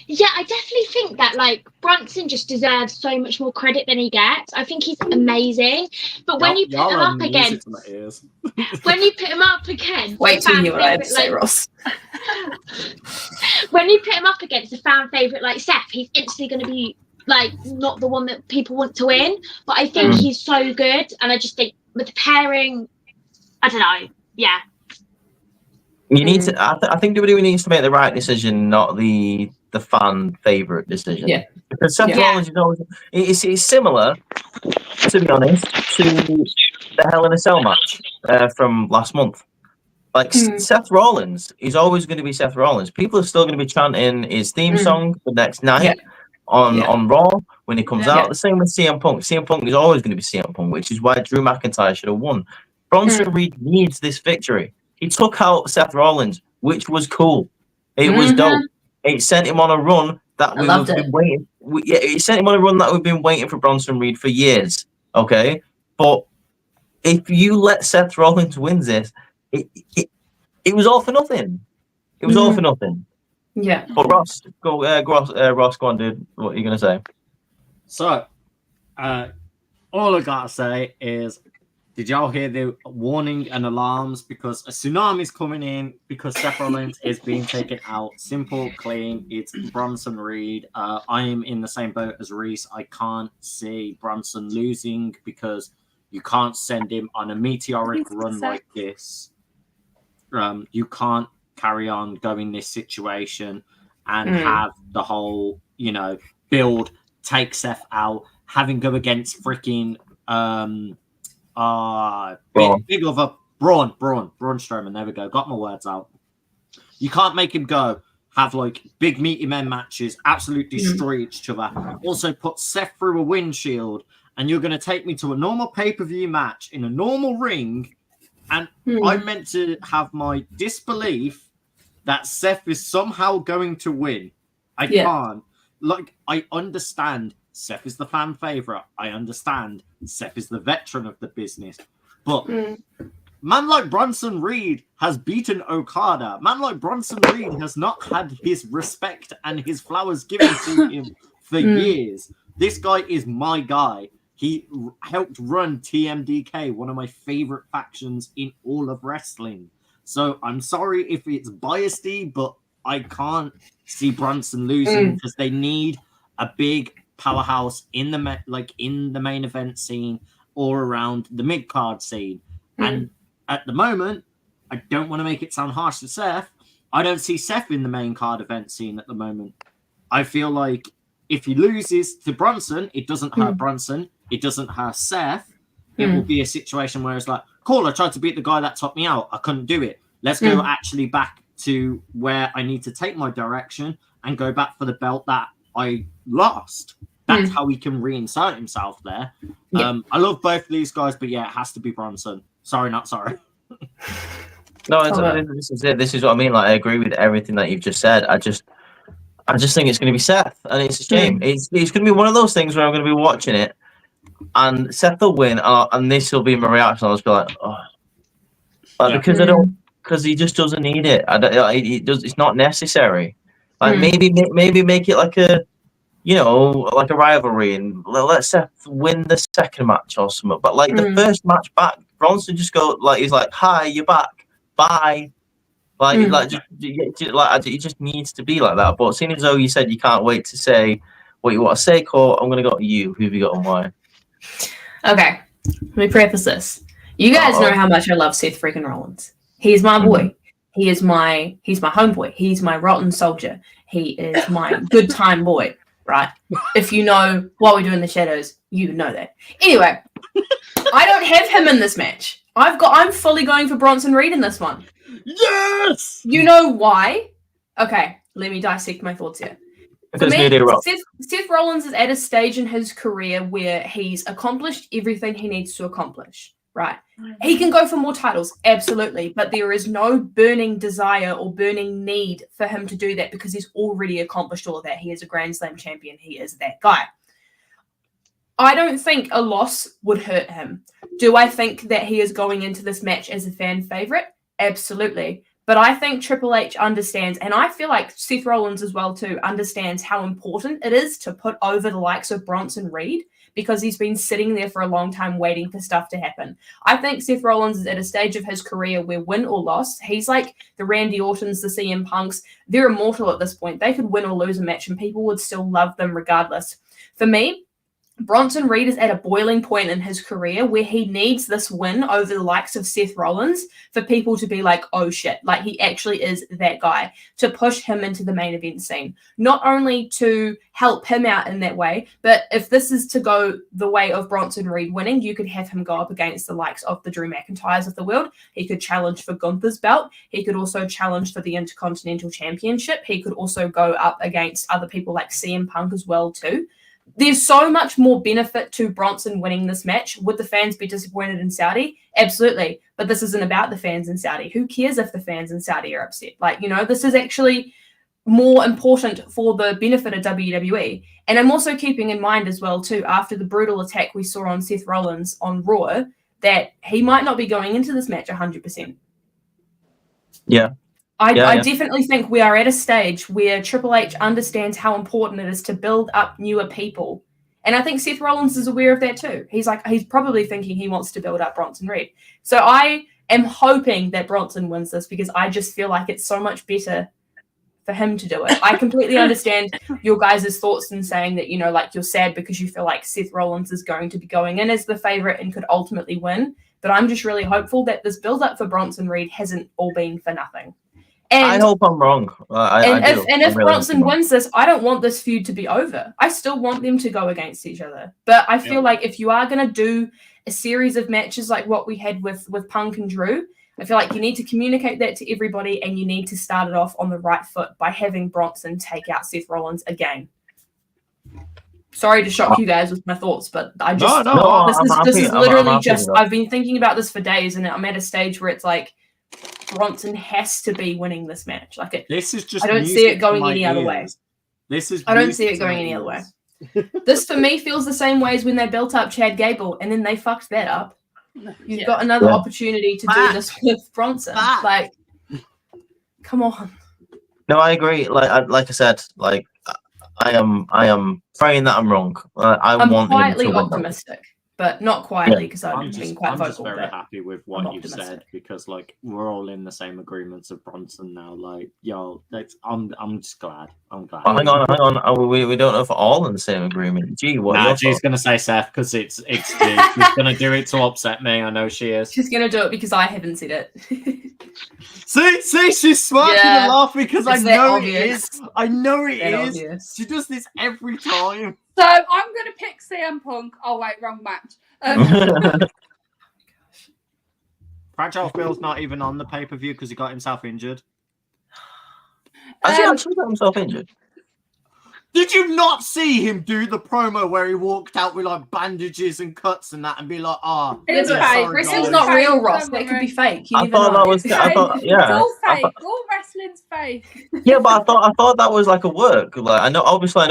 Yeah, I definitely think that like Bronson just deserves so much more credit than he gets. I think he's amazing, but when you put him up against, wait till you hear say, Ross. When you put him up against a fan favorite like Seth, he's instantly going to be like not the one that people want to win. But I think he's so good, and I just think with the pairing, I don't know. Yeah, you need to. I think WWE needs to make the right decision, not the fan favorite decision. Yeah, because Seth Rollins is always it's similar, to be honest, to the Hell in a Cell match from last month. Like Seth Rollins is always going to be Seth Rollins. People are still going to be chanting his theme song the next night on Raw when he comes out. The same with CM Punk. CM Punk is always going to be CM Punk, which is why Drew McIntyre should have won. Bronson Reed needs this victory. He took out Seth Rollins, which was cool. It was dope. It sent him on a run that we've been waiting. It sent him on a run that we've been waiting for Bronson Reed for years. Okay, but if you let Seth Rollins win this, it was all for nothing. It was all for nothing. Yeah. But Ross, go on, dude. What are you gonna say? So, all I gotta say is, did y'all hear the warning and alarms? Because a tsunami's coming in because Seth Rollins is being taken out. Simple, clean. It's Bronson Reed. I am in the same boat as Reese. I can't see Bronson losing because you can't send him on a meteoric run like this. You can't carry on going this situation and have the whole, build, take Seth out, have him go against freaking big of a Braun Strowman. There we go. Got my words out. You can't make him go have like big meaty men matches, absolutely destroy each other. Also put Seth through a windshield, and you're going to take me to a normal pay-per-view match in a normal ring, and I'm meant to have my disbelief that Seth is somehow going to win. I can't. Like, I understand Seth is the fan favorite. I understand Seth is the veteran of the business. But man like Bronson Reed has beaten Okada. Man like Bronson Reed has not had his respect and his flowers given to him for years. This guy is my guy. He helped run TMDK, one of my favorite factions in all of wrestling. So I'm sorry if it's biased, but I can't see Bronson losing because they need a big powerhouse in the main event scene or around the mid card scene. And at the moment, I don't want to make it sound harsh to Seth. I don't see Seth in the main card event scene at the moment. I feel like if he loses to Bronson, it doesn't hurt Bronson. It doesn't hurt Seth. It will be a situation where it's like, cool, I tried to beat the guy that topped me out. I couldn't do it. Let's go actually back to where I need to take my direction and go back for the belt that I lost. That's how he can reinsert himself there. I love both of these guys, but yeah, it has to be Bronson. Sorry, not sorry. No, this is it. This is what I mean. Like, I agree with everything that you've just said. I just think it's going to be Seth, and it's a shame. It's going to be one of those things where I'm going to be watching it, and Seth will win, and this will be my reaction. I'll just be like, because he just doesn't need it. It's not necessary. Like maybe make it like a, like a rivalry, and let Seth win the second match or something. But like the first match back, Bronson just he's like, "Hi, you're back, bye." He just needs to be like that. But seeing as though you said you can't wait to say what you want to say, Cole, I'm going to go to you. Who have you got and why? Okay, let me preface this. You guys know how much I love Seth freaking Rollins. He's my boy. He's my homeboy. He's my rotten soldier. He is my good time boy, right? If you know what we do in the shadows, you know that. Anyway, I don't have him in this match. I'm fully going for Bronson Reed in this one. Yes! You know why? Okay, let me dissect my thoughts here. For me, Seth Rollins is at a stage in his career where he's accomplished everything he needs to accomplish, right? He can go for more titles, absolutely, but there is no burning desire or burning need for him to do that because he's already accomplished all of that. He is a Grand Slam champion. He is that guy. I don't think a loss would hurt him. Do I think that he is going into this match as a fan favorite? Absolutely. But I think Triple H understands, and I feel like Seth Rollins as well too, understands how important it is to put over the likes of Bronson Reed because he's been sitting there for a long time waiting for stuff to happen. I think Seth Rollins is at a stage of his career where win or loss, he's like the Randy Ortons, the CM Punks. They're immortal at this point. They could win or lose a match and people would still love them regardless. For me, Bronson Reed is at a boiling point in his career where he needs this win over the likes of Seth Rollins for people to be like, oh shit, like he actually is that guy, to push him into the main event scene. Not only to help him out in that way, but if this is to go the way of Bronson Reed winning, you could have him go up against the likes of the Drew McIntyres of the world. He could challenge for Gunther's belt. He could also challenge for the Intercontinental Championship. He could also go up against other people like CM Punk as well too. There's so much more benefit to Bronson winning this match. Would the fans be disappointed in Saudi? Absolutely. But this isn't about the fans in Saudi. Who cares if the fans in Saudi are upset? Like, you know, this is actually more important for the benefit of WWE. And I'm also keeping in mind as well, too, after the brutal attack we saw on Seth Rollins on Raw, that he might not be going into this match 100%. Yeah. I definitely think we are at a stage where Triple H understands how important it is to build up newer people. And I think Seth Rollins is aware of that too. He's probably thinking he wants to build up Bronson Reed. So I am hoping that Bronson wins this because I just feel like it's so much better for him to do it. I completely understand your guys' thoughts in saying that, you know, like you're sad because you feel like Seth Rollins is going to be going in as the favorite and could ultimately win. But I'm just really hopeful that this build up for Bronson Reed hasn't all been for nothing. And, I hope I'm wrong. If Bronson wins this, I don't want this feud to be over. I still want them to go against each other. But I feel like if you are going to do a series of matches like what we had with Punk and Drew, I feel like you need to communicate that to everybody and you need to start it off on the right foot by having Bronson take out Seth Rollins again. Sorry to shock you guys with my thoughts, but I just this is literally just I've been thinking about this for days and I'm at a stage where it's like Bronson has to be winning this match. Like this is just I don't see it going any other way. I don't see it going any other way. This for me feels the same way as when they built up Chad Gable and then they fucked that up. You've got another opportunity to do this with Bronson. Like, come on. No, I agree. Like I said, like I am praying that I'm wrong. I'm quietly optimistic. But not quietly because I've been quite vocal. I'm just very happy with what you said because like we're all in the same agreements of Bronson now. Like, yo, I'm just glad. I'm glad. Oh, hang on. We don't know if we're all in the same agreement. Gee, what? Nah, she's gonna say Seth because it's G. She's gonna do it to upset me. I know she is. She's gonna do it because I haven't said it. see, she's smirking and laughing because I know it is. I know it is. Obvious. She does this every time. So I'm going to pick CM Punk. Oh, wait, wrong match. Fragile Phil's not even on the pay-per-view because he got himself injured. Has he actually got himself injured? Did you not see him do the promo where he walked out with like bandages and cuts and that and be like, it's fake. Wrestling's not real, Ross. That could be fake. I thought that was. It's all fake. All wrestling's fake. Yeah, but I thought that was like a work. Like I know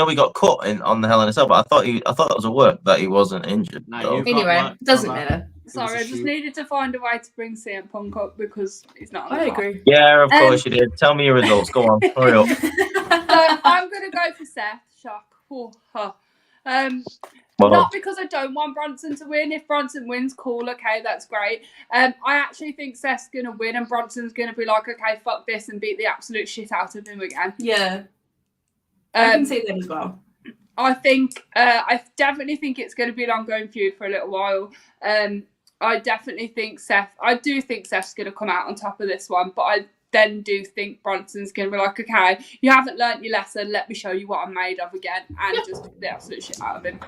he got cut on the Hell in a Cell, but I thought that was a work that he wasn't injured. No, anyway, it doesn't matter. Sorry, I just needed to find a way to bring CM Punk up because he's not on I agree. Yeah, of course you did. Tell me your results. Go on, hurry up. So I'm going to go for Seth. Shock. Not because I don't want Bronson to win. If Bronson wins, cool. Okay, that's great. I actually think Seth's going to win and Bronson's going to be like, okay, fuck this and beat the absolute shit out of him again. Yeah. I can see that as well. I definitely think it's going to be an ongoing feud for a little while. I definitely think I do think Seth's going to come out on top of this one, but I then do think Bronson's going to be like, okay, you haven't learnt your lesson, let me show you what I'm made of again, and just beat the absolute shit out of him.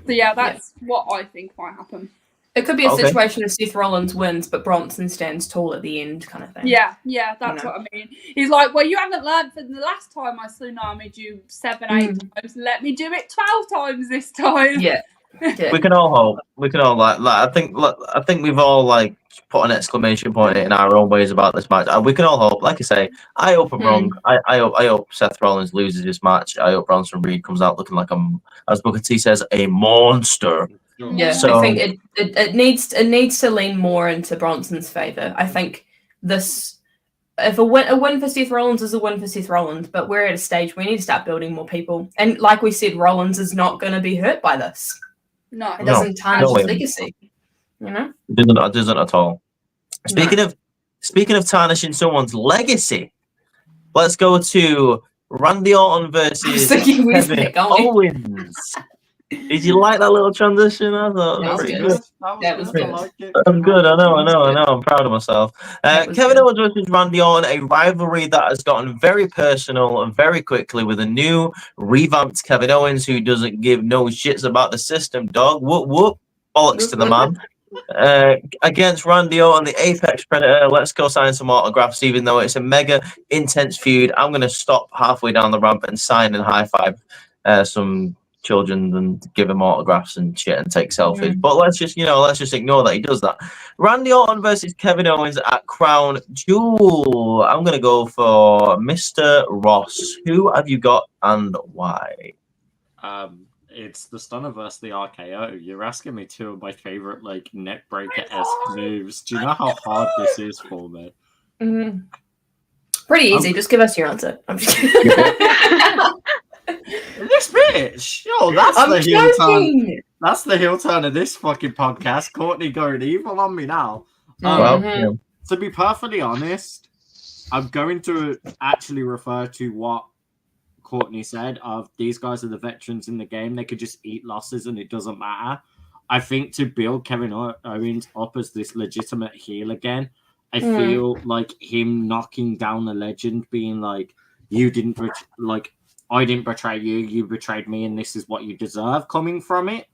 So yeah, that's what I think might happen. It could be a situation of Seth Rollins wins, but Bronson stands tall at the end kind of thing. Yeah, that's what I mean. He's like, well, you haven't learned from the last time I tsunami'd you 7-8 times. Let me do it 12 times this time. Yeah. We can all hope. We can all I think we've all like put an exclamation point in our own ways about this match. We can all hope. Like I say, I hope I'm wrong. I hope Seth Rollins loses this match. I hope Bronson Reed comes out looking like as Booker T says, a monster. Yeah, so, I think it needs to lean more into Bronson's favor. I think if a win for Seth Rollins is a win for Seth Rollins, but we're at a stage we need to start building more people. And like we said, Rollins is not going to be hurt by this. No, it doesn't tarnish his legacy. You know, it doesn't at all. Speaking of tarnishing someone's legacy, let's go to Randy Orton versus Kevin Owens. Did you like that little transition? I thought That was pretty good. good. That was I good. like it. I'm good. I know. I'm proud of myself. That was Kevin good. Owens versus Randy Orton, a rivalry that has gotten very personal and very quickly with a new revamped Kevin Owens who doesn't give no shits about the system, dog. Whoop, whoop. Bollocks to the man. Against Randy Orton, the Apex Predator. Let's go sign some autographs, even though it's a mega intense feud. I'm going to stop halfway down the ramp and sign and high five some children and give them autographs and shit and take selfies. But let's just ignore that he does that. Randy Orton versus Kevin Owens at Crown Jewel. I'm going to go for Mr. Ross. Who have you got and why? It's the Stunner versus the RKO. You're asking me two of my favorite like neck breaker-esque moves. Do you know how hard this is for me? Pretty easy. Just give us your answer. I'm just kidding. This bitch! Yo, that's I'm the heel turn. joking. That's the heel turn of this fucking podcast. Courtney going evil on me now. Mhm. To be perfectly honest, I'm going to actually refer to what Courtney said of these guys are the veterans in the game. They could just eat losses and it doesn't matter. I think to build Kevin Owens up as this legitimate heel again, I feel like him knocking down a legend, being like, "You didn't I didn't betray you. You betrayed me, and this is what you deserve." Coming from it,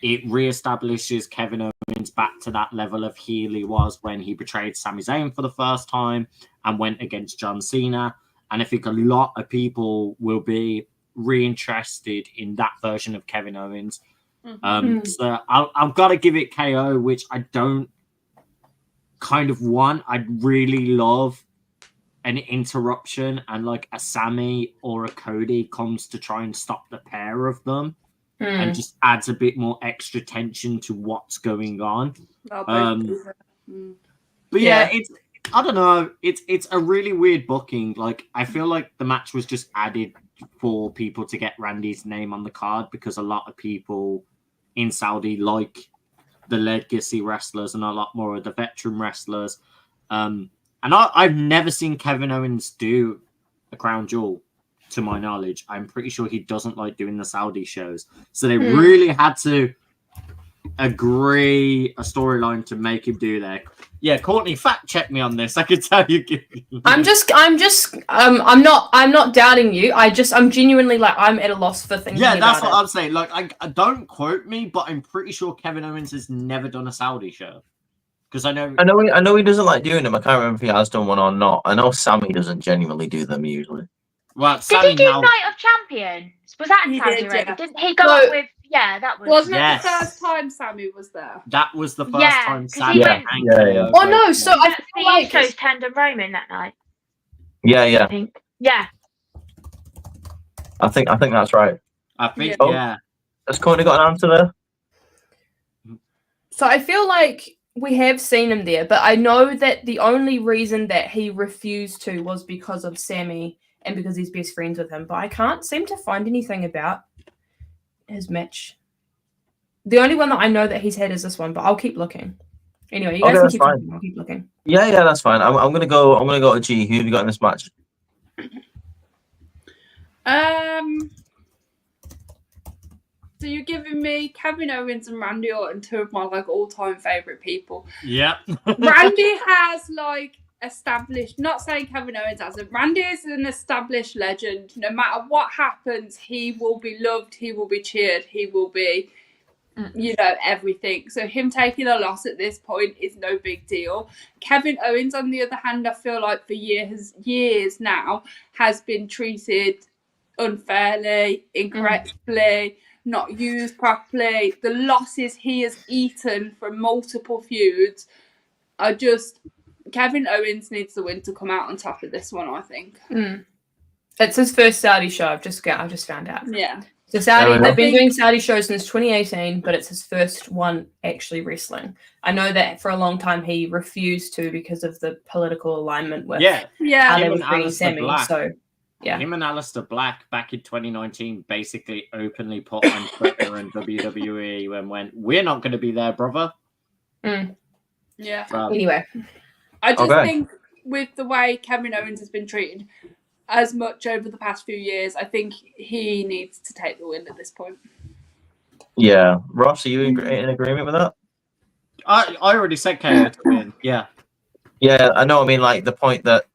it reestablishes Kevin Owens back to that level of heel he was when he betrayed Sami Zayn for the first time and went against John Cena. And I think a lot of people will be reinterested in that version of Kevin Owens. So I've got to give it KO, which I don't kind of want. I'd really love an interruption and like a Sami or a Cody comes to try and stop the pair of them and just adds a bit more extra tension to what's going on. But yeah, it's I don't know. It's a really weird booking. Like I feel like the match was just added for people to get Randy's name on the card because a lot of people in Saudi like the legacy wrestlers and a lot more of the veteran wrestlers. And I've never seen Kevin Owens do a Crown Jewel, to my knowledge. I'm pretty sure he doesn't like doing the Saudi shows. So they really had to agree a storyline to make him do that. Yeah, Courtney, fact check me on this. I could tell you. I'm not doubting you. I'm genuinely like, I'm at a loss for thinking Yeah, about that's what it. I'm saying. Like, I don't quote me, but I'm pretty sure Kevin Owens has never done a Saudi show. Because I know he doesn't like doing them. I can't remember if he has done one or not. I know Sammy doesn't genuinely do them usually. Well, Did Sammy he do now. Night of Champions? Was that in He Saudi did, Arabia? yeah. Didn't he go No. up with? Yeah, that was. Wasn't Yes. it the first time Sammy was there? That was the first Yeah, time 'cause Sammy he and went- KO Oh no, so I That's feel the like Usos turned on Roman that night. Yeah. I think. Yeah. I think that's right. I think, Yeah. yeah. Has Courtney got an answer there? So I feel like we have seen him there, but I know that the only reason that he refused to was because of Sammy and because he's best friends with him. But I can't seem to find anything about his match. The only one that I know that he's had is this one, but I'll keep looking. Anyway, you guys can that's keep fine. talking. I'll keep looking. Yeah, that's fine. I'm gonna go to G. Who have you got in this match? So you're giving me Kevin Owens and Randy Orton, two of my like all-time favorite people. Yep. Randy has like established, not saying Kevin Owens hasn't, Randy is an established legend. No matter what happens, he will be loved, he will be cheered, he will be, you know, everything. So him taking a loss at this point is no big deal. Kevin Owens, on the other hand, I feel like for years now, has been treated unfairly, incorrectly, not used properly. The losses he has eaten from multiple feuds are just... Kevin Owens needs the win to come out on top of this one, I think. It's his first Saudi show. I've just found out. Yeah. So Saudi, Yeah, they've been doing Saudi shows since 2018, but it's his first one actually wrestling. I know that for a long time he refused to because of the political alignment with how they Him were and bringing Alistair Sammy. Black. So yeah, Him and Alistair Black back in 2019 basically openly put on Twitter and WWE and went, "We're not going to be there, brother." Yeah. anyway. I just Okay. think with the way Kevin Owens has been treated as much over the past few years, I think he needs to take the win at this point. Yeah, Ross, are you in agreement with that? I already said KO to win. Yeah. Yeah, I know. I mean, like the point that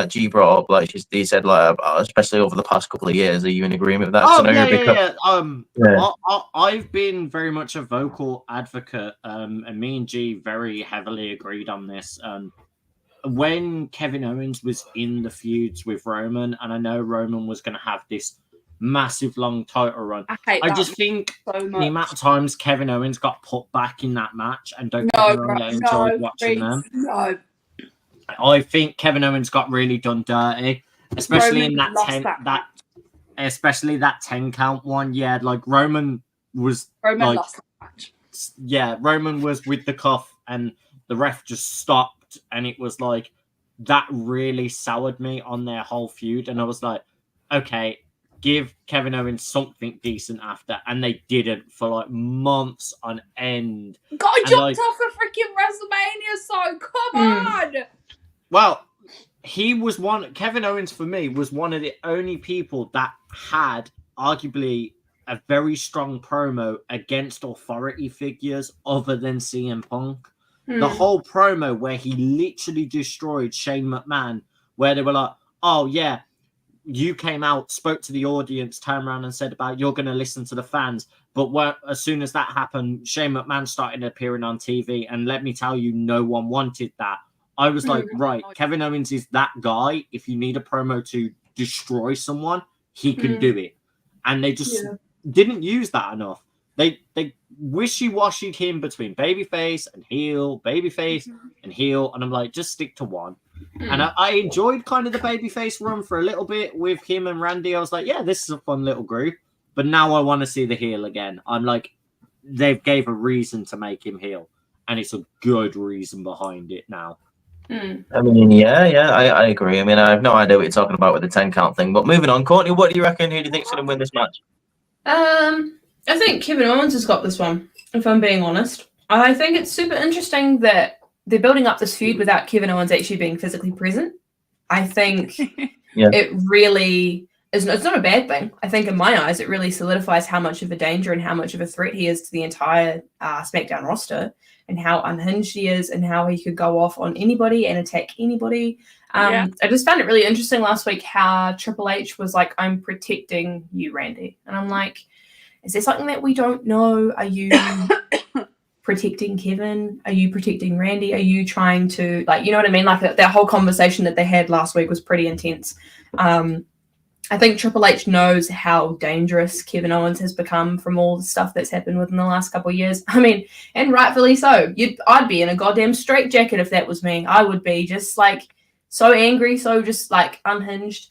G brought up, like he said, like especially over the past couple of years, are you in agreement with that? 'Cause I Oh know yeah, you're a big yeah. yeah. I've been very much a vocal advocate, and me and G very heavily agreed on this. When Kevin Owens was in the feuds with Roman, and I know Roman was going to have this massive long title run, I just think so the much. amount of times Kevin Owens got put back in that match, and don't No, get me wrong, I enjoyed watching them. No. I think Kevin Owens got really done dirty, especially Roman in that lost 10 that especially that 10 count one. Yeah, like Roman lost that match. Yeah, Roman was with the cuff and the ref just stopped, and it was like that really soured me on their whole feud, and I was like, okay, give Kevin Owens something decent after, and they didn't for like months on end. Got And, jumped like, off a freaking WrestleMania song. Come on. Well, Kevin Owens for me was one of the only people that had arguably a very strong promo against authority figures other than CM Punk. The whole promo where he literally destroyed Shane McMahon, where they were like, oh yeah, you came out, spoke to the audience, turned around and said about you're going to listen to the fans. But as soon as that happened, Shane McMahon started appearing on TV. And let me tell you, no one wanted that. I was like, right, Kevin Owens is that guy. If you need a promo to destroy someone, he can do it. And they just didn't use that enough. They wishy-washied him between babyface and heel, babyface and heel. And I'm like, just stick to one. And I enjoyed kind of the babyface run for a little bit with him and Randy. I was like, yeah, this is a fun little group. But now I want to see the heel again. I'm like, they've gave a reason to make him heel. And it's a good reason behind it now. I mean, yeah, I agree. I mean, I have no idea what you're talking about with the 10 count thing. But moving on, Courtney, what do you reckon? Who do you think's going to win this match? I think Kevin Owens has got this one, if I'm being honest. I think it's super interesting that they're building up this feud without Kevin Owens actually being physically present. I think it really is. It's not a bad thing. I think in my eyes, it really solidifies how much of a danger and how much of a threat he is to the entire SmackDown roster, and how unhinged he is, and how he could go off on anybody and attack anybody. I just found it really interesting last week how Triple H was like, I'm protecting you, Randy. And I'm like, is there something that we don't know? Are you protecting Kevin? Are you protecting Randy? Are you trying to, like, you know what I mean? Like that whole conversation that they had last week was pretty intense. I think Triple H knows how dangerous Kevin Owens has become from all the stuff that's happened within the last couple of years. I mean, and rightfully so. I'd be in a goddamn straitjacket if that was me. I would be just like so angry, so just like unhinged.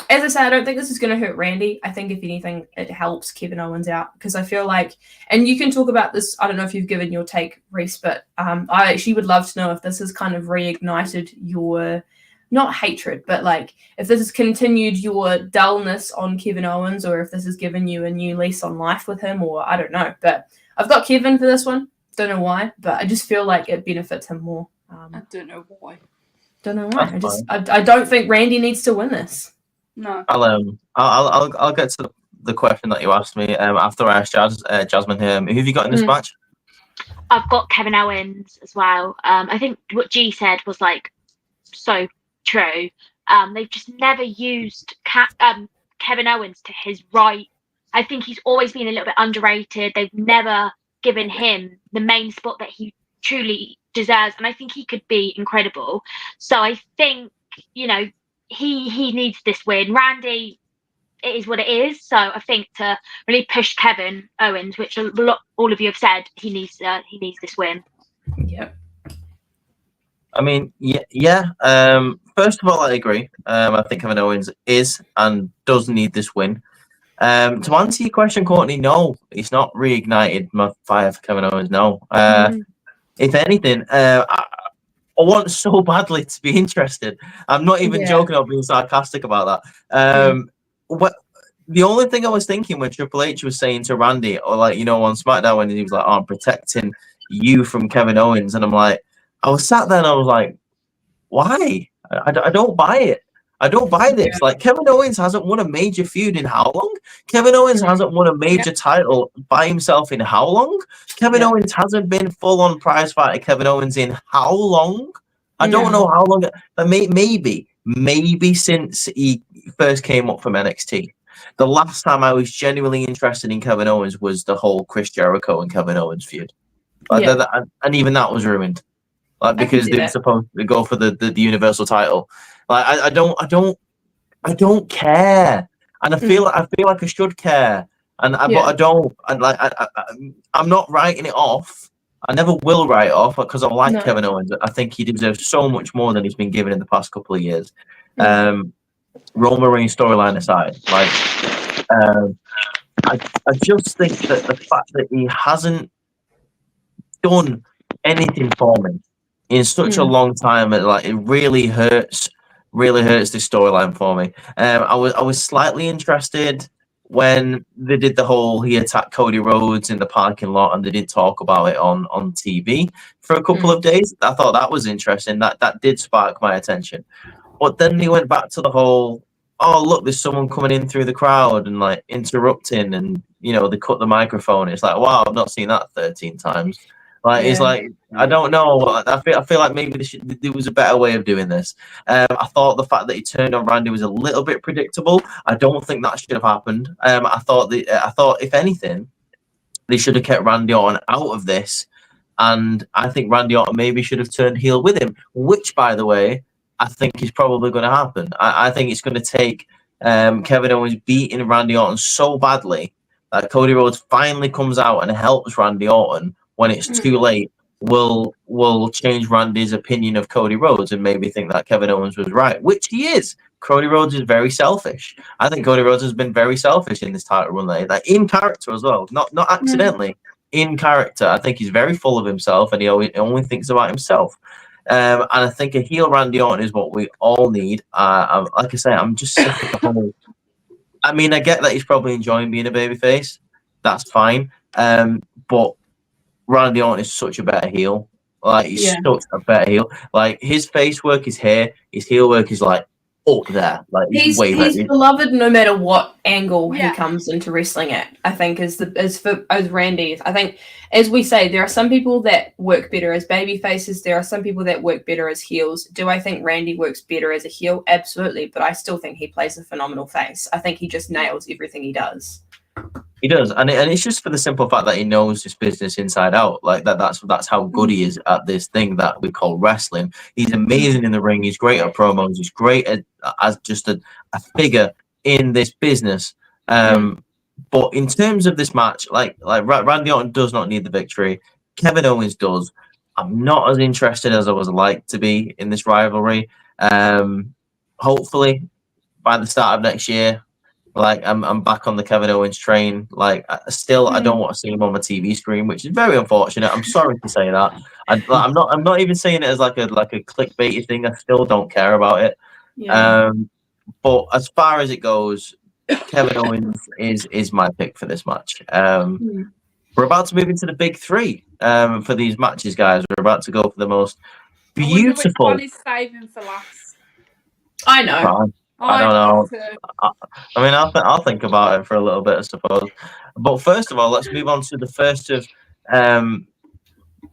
As I say, I don't think this is going to hurt Randy. I think if anything, it helps Kevin Owens out, because I feel like, and you can talk about this, I don't know if you've given your take, Reese, but I actually would love to know if this has kind of reignited your, not hatred, but like if this has continued your dullness on Kevin Owens, or if this has given you a new lease on life with him, or I don't know. But I've got Kevin for this one. Don't know why, but I just feel like it benefits him more. I don't know why. Don't know why. I don't think Randy needs to win this. No. I'll get to the question that you asked me after I asked Jazmin here. Who have you got in this match? I've got Kevin Owens as well. I think what G said was like so true. They've just never used Kevin Owens to his right. I think he's always been a little bit underrated. They've never given him the main spot that he truly deserves, and I think he could be incredible. So I think, you know, he needs this win. Randy, it is what it is. So I think to really push Kevin Owens, which all of you have said, he needs this win. Yep. I mean, yeah. First of all, I agree. I think Kevin Owens is and does need this win. To answer your question, Courtney, no, it's not reignited my fire for Kevin Owens. No. If anything, I want so badly to be interested. I'm not even joking or being sarcastic about that. What the only thing I was thinking when Triple H was saying to Randy, or like, you know, on SmackDown when he was like, oh, I'm protecting you from Kevin Owens, and I'm like, I was sat there and I was like, why? I don't buy it. I don't buy this. Like, Kevin Owens hasn't won a major feud in how long? Kevin Owens hasn't won a major title by himself in how long? Kevin Owens hasn't been full-on prize fighter Kevin Owens in how long? I don't know how long. Maybe since he first came up from NXT. The last time I was genuinely interested in Kevin Owens was the whole Chris Jericho and Kevin Owens feud. And even that was ruined. Like, because they were supposed to go for the Universal title. Like, I don't care, and I feel like I should care, but I don't. I'm not writing it off. I never will write it off because I like Kevin Owens. I think he deserves so much more than he's been given in the past couple of years. Roman Reigns storyline aside, like, I just think that the fact that he hasn't done anything for me in such a long time, it really hurts this storyline for me. I was slightly interested when they did the whole he attacked Cody Rhodes in the parking lot and they didn't talk about it on TV for a couple of days. I thought that was interesting. That did spark my attention. But then they went back to the whole, oh, look, there's someone coming in through the crowd and like interrupting, and they cut the microphone. It's like, wow, I've not seen that 13 times. Like, it's like, I don't know. I feel like maybe there was a better way of doing this. I thought the fact that he turned on Randy was a little bit predictable. I don't think that should have happened. I thought if anything, they should have kept Randy Orton out of this, and I think Randy Orton maybe should have turned heel with him. Which, by the way, I think is probably going to happen. I think it's going to take Kevin Owens beating Randy Orton so badly that Cody Rhodes finally comes out and helps Randy Orton when it's too late. Will change Randy's opinion of Cody Rhodes and maybe think that Kevin Owens was right, which he is. Cody Rhodes is very selfish. I think Cody Rhodes has been very selfish in this title run, like in character as well, not accidentally. In character, I think he's very full of himself and he only thinks about himself. And I think a heel Randy Orton is what we all need. Like I say, I'm just sick of the whole. I mean, I get that he's probably enjoying being a babyface. That's fine. But Randy Orton is such a better heel. Like, he's such a better heel. Like, his face work is here. His heel work is like up there. Like, he's beloved no matter what angle he comes into wrestling at. I think as Randy. I think, as we say, there are some people that work better as baby faces. There are some people that work better as heels. Do I think Randy works better as a heel? Absolutely, but I still think he plays a phenomenal face. I think he just nails everything he does. He does, and it's just for the simple fact that he knows this business inside out. Like that's how good he is at this thing that we call wrestling. He's amazing in the ring. He's great at promos. He's great as just a figure in this business. But in terms of this match, like Randy Orton does not need the victory. Kevin Owens does. I'm not as interested as I was like to be in this rivalry. Hopefully, by the start of next year. Like, I'm back on the Kevin Owens train. Like, still, I don't want to see him on my TV screen, which is very unfortunate. I'm sorry to say that. I'm not even saying it as like a clickbaity thing. I still don't care about it. But as far as it goes, Kevin Owens is my pick for this match. We're about to move into the big three for these matches, guys. We're about to go for the most beautiful. Which one is saving for last? I know. I don't know. I mean, I'll think about it for a little bit, I suppose. But first of all, let's move on to the first of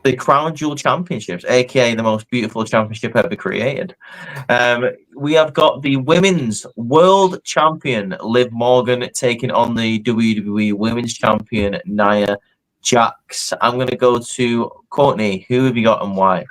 the Crown Jewel Championships, aka the most beautiful championship ever created. We have got the Women's World Champion Liv Morgan taking on the WWE Women's Champion Nia Jax. I'm going to go to Courtney. Who have you got and why?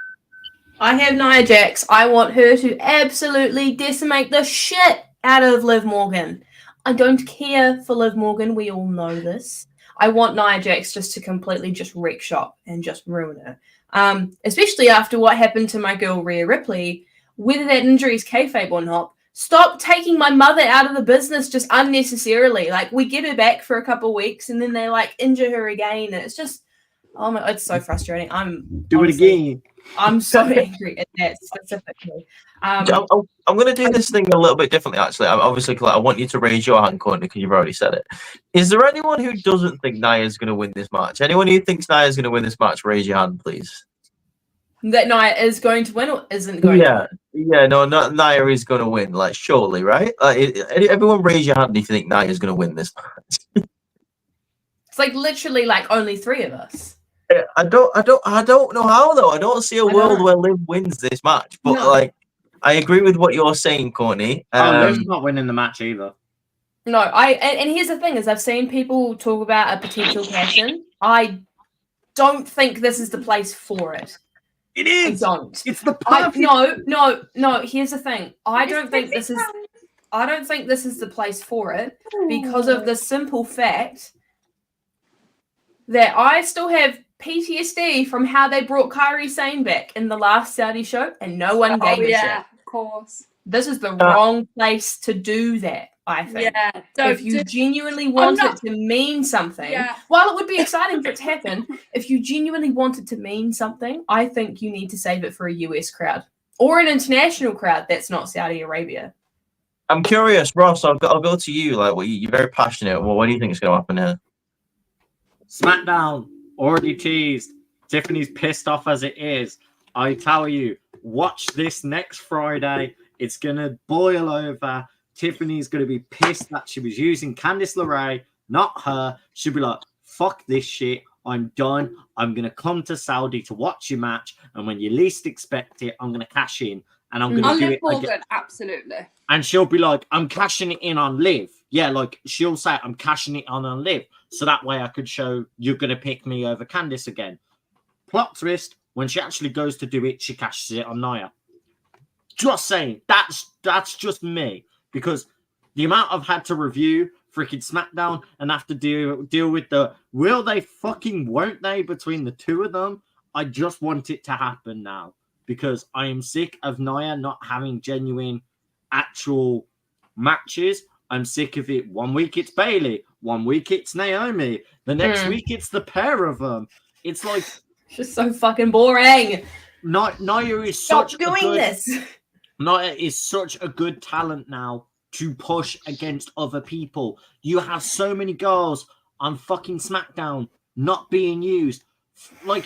I have Nia Jax. I want her to absolutely decimate the shit out of Liv Morgan. I don't care for Liv Morgan. We all know this. I want Nia Jax just to completely just wreck shop and just ruin her. Especially after what happened to my girl Rhea Ripley. Whether that injury is kayfabe or not, stop taking my mother out of the business just unnecessarily. Like, we get her back for a couple of weeks and then they like injure her again. And it's just, oh my, it's so frustrating. Do it again. I'm so angry at that specifically. I'm going to do this thing a little bit differently, actually. I want you to raise your hand, Courtney, because you've already said it. Is there anyone who doesn't think Nia's going to win this match? Anyone who thinks Nia's going to win this match, raise your hand, please. that Nia is going to win or isn't going to win? No, not Nia is going to win. Like, surely, right? Everyone, raise your hand if you think Nia is going to win this match. It's like literally like only 3 of us. I don't know how though. I don't see a world where Liv wins this match. But like, I agree with what you're saying, Courtney. Liv's not winning the match either. No, and here's the thing: is I've seen people talk about a potential cash-in. I don't think this is the place for it. It is. I don't. It's the perfect. No. Here's the thing: I don't think this is the place for it because of the simple fact that I still have PTSD from how they brought Kairi Sane back in the last Saudi show, and no one gave a shit. Yeah, of course. This is the wrong place to do that, I think. Yeah. If you genuinely want it to mean something, while it would be exciting for it to happen, if you genuinely want it to mean something, I think you need to save it for a US crowd or an international crowd that's not Saudi Arabia. I'm curious, Ross. I'll go to you. Like, you're very passionate. Well, what do you think is going to happen here? SmackDown already teased. Tiffany's pissed off as it is. I tell you, watch this next Friday. It's going to boil over. Tiffany's going to be pissed that she was using Candice LeRae, not her. She'll be like, fuck this shit. I'm done. I'm going to come to Saudi to watch your match. And when you least expect it, I'm going to cash in. And I'm going to do it again. Absolutely. And she'll be like, I'm cashing it in on Liv. Yeah, like she'll say, I'm cashing it on Liv. So that way I could show you're going to pick me over Candice again. Plot twist, when she actually goes to do it, she cashes it on Nia. Just saying, that's just me. Because the amount I've had to review freaking SmackDown and have to deal with the will they fucking won't they between the two of them, I just want it to happen now. Because I am sick of Nia not having genuine actual matches. I'm sick of it. 1 week it's Bailey, 1 week it's Naomi, the next week it's the pair of them. It's like it's just so fucking boring. Nia is Stop such doing this. Nia is such a good talent now to push against other people. You have so many girls on fucking SmackDown not being used. Like,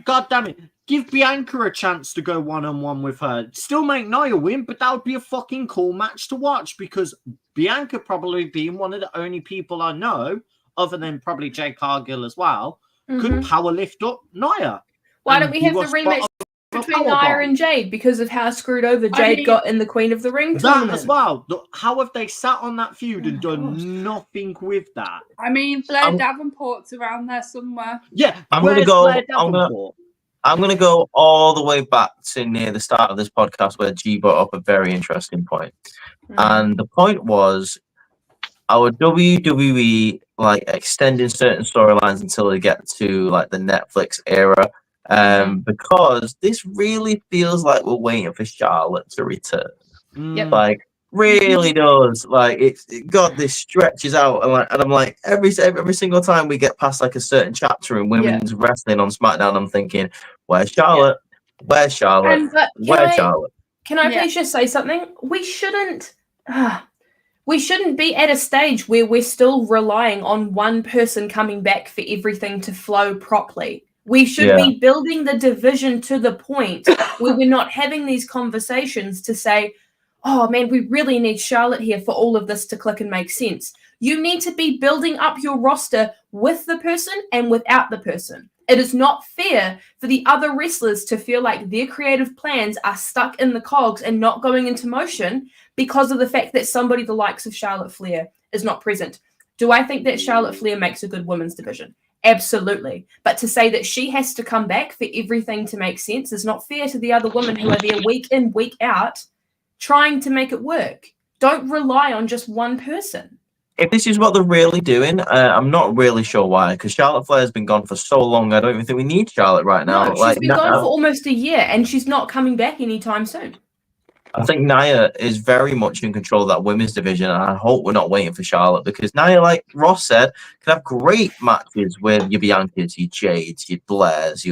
god damn it. Give Bianca a chance to go one-on-one with her. Still make Nia win, but that would be a fucking cool match to watch because Bianca probably being one of the only people I know, other than probably Jade Cargill as well, could power lift up Nia. Why don't we have the rematch between Nia and Jade because of how screwed over Jade got in the Queen of the Ring tournament? That as well. How have they sat on that feud and done nothing with that? I mean, Blair Davenport's around there somewhere. Yeah, I'm going to go. I'm going to go all the way back to near the start of this podcast where G brought up a very interesting point. And the point was our WWE like extending certain storylines until they get to like the Netflix era. Because this really feels like we're waiting for Charlotte to return. Like, really does. Like, this stretches out, and I'm like, every single time we get past like a certain chapter in women's wrestling on SmackDown, I'm thinking, where's Charlotte? Where's Charlotte? Where's Charlotte? Can I please just say something? We shouldn't be at a stage where we're still relying on one person coming back for everything to flow properly. We should be building the division to the point where we're not having these conversations to say, oh man, we really need Charlotte here for all of this to click and make sense. You need to be building up your roster with the person and without the person. It is not fair for the other wrestlers to feel like their creative plans are stuck in the cogs and not going into motion because of the fact that somebody the likes of Charlotte Flair is not present. Do I think that Charlotte Flair makes a good women's division? Absolutely. But to say that she has to come back for everything to make sense is not fair to the other women who are there week in, week out, trying to make it work. Don't rely on just one person. If this is what they're really doing, I'm not really sure why, because Charlotte Flair has been gone for so long. I don't even think we need Charlotte right now. No, she's been gone for almost a year, and she's not coming back anytime soon. I think Nia is very much in control of that women's division, and I hope we're not waiting for Charlotte, because Nia, like Ross said, can have great matches with your Biancas, your Jades, your Blairs,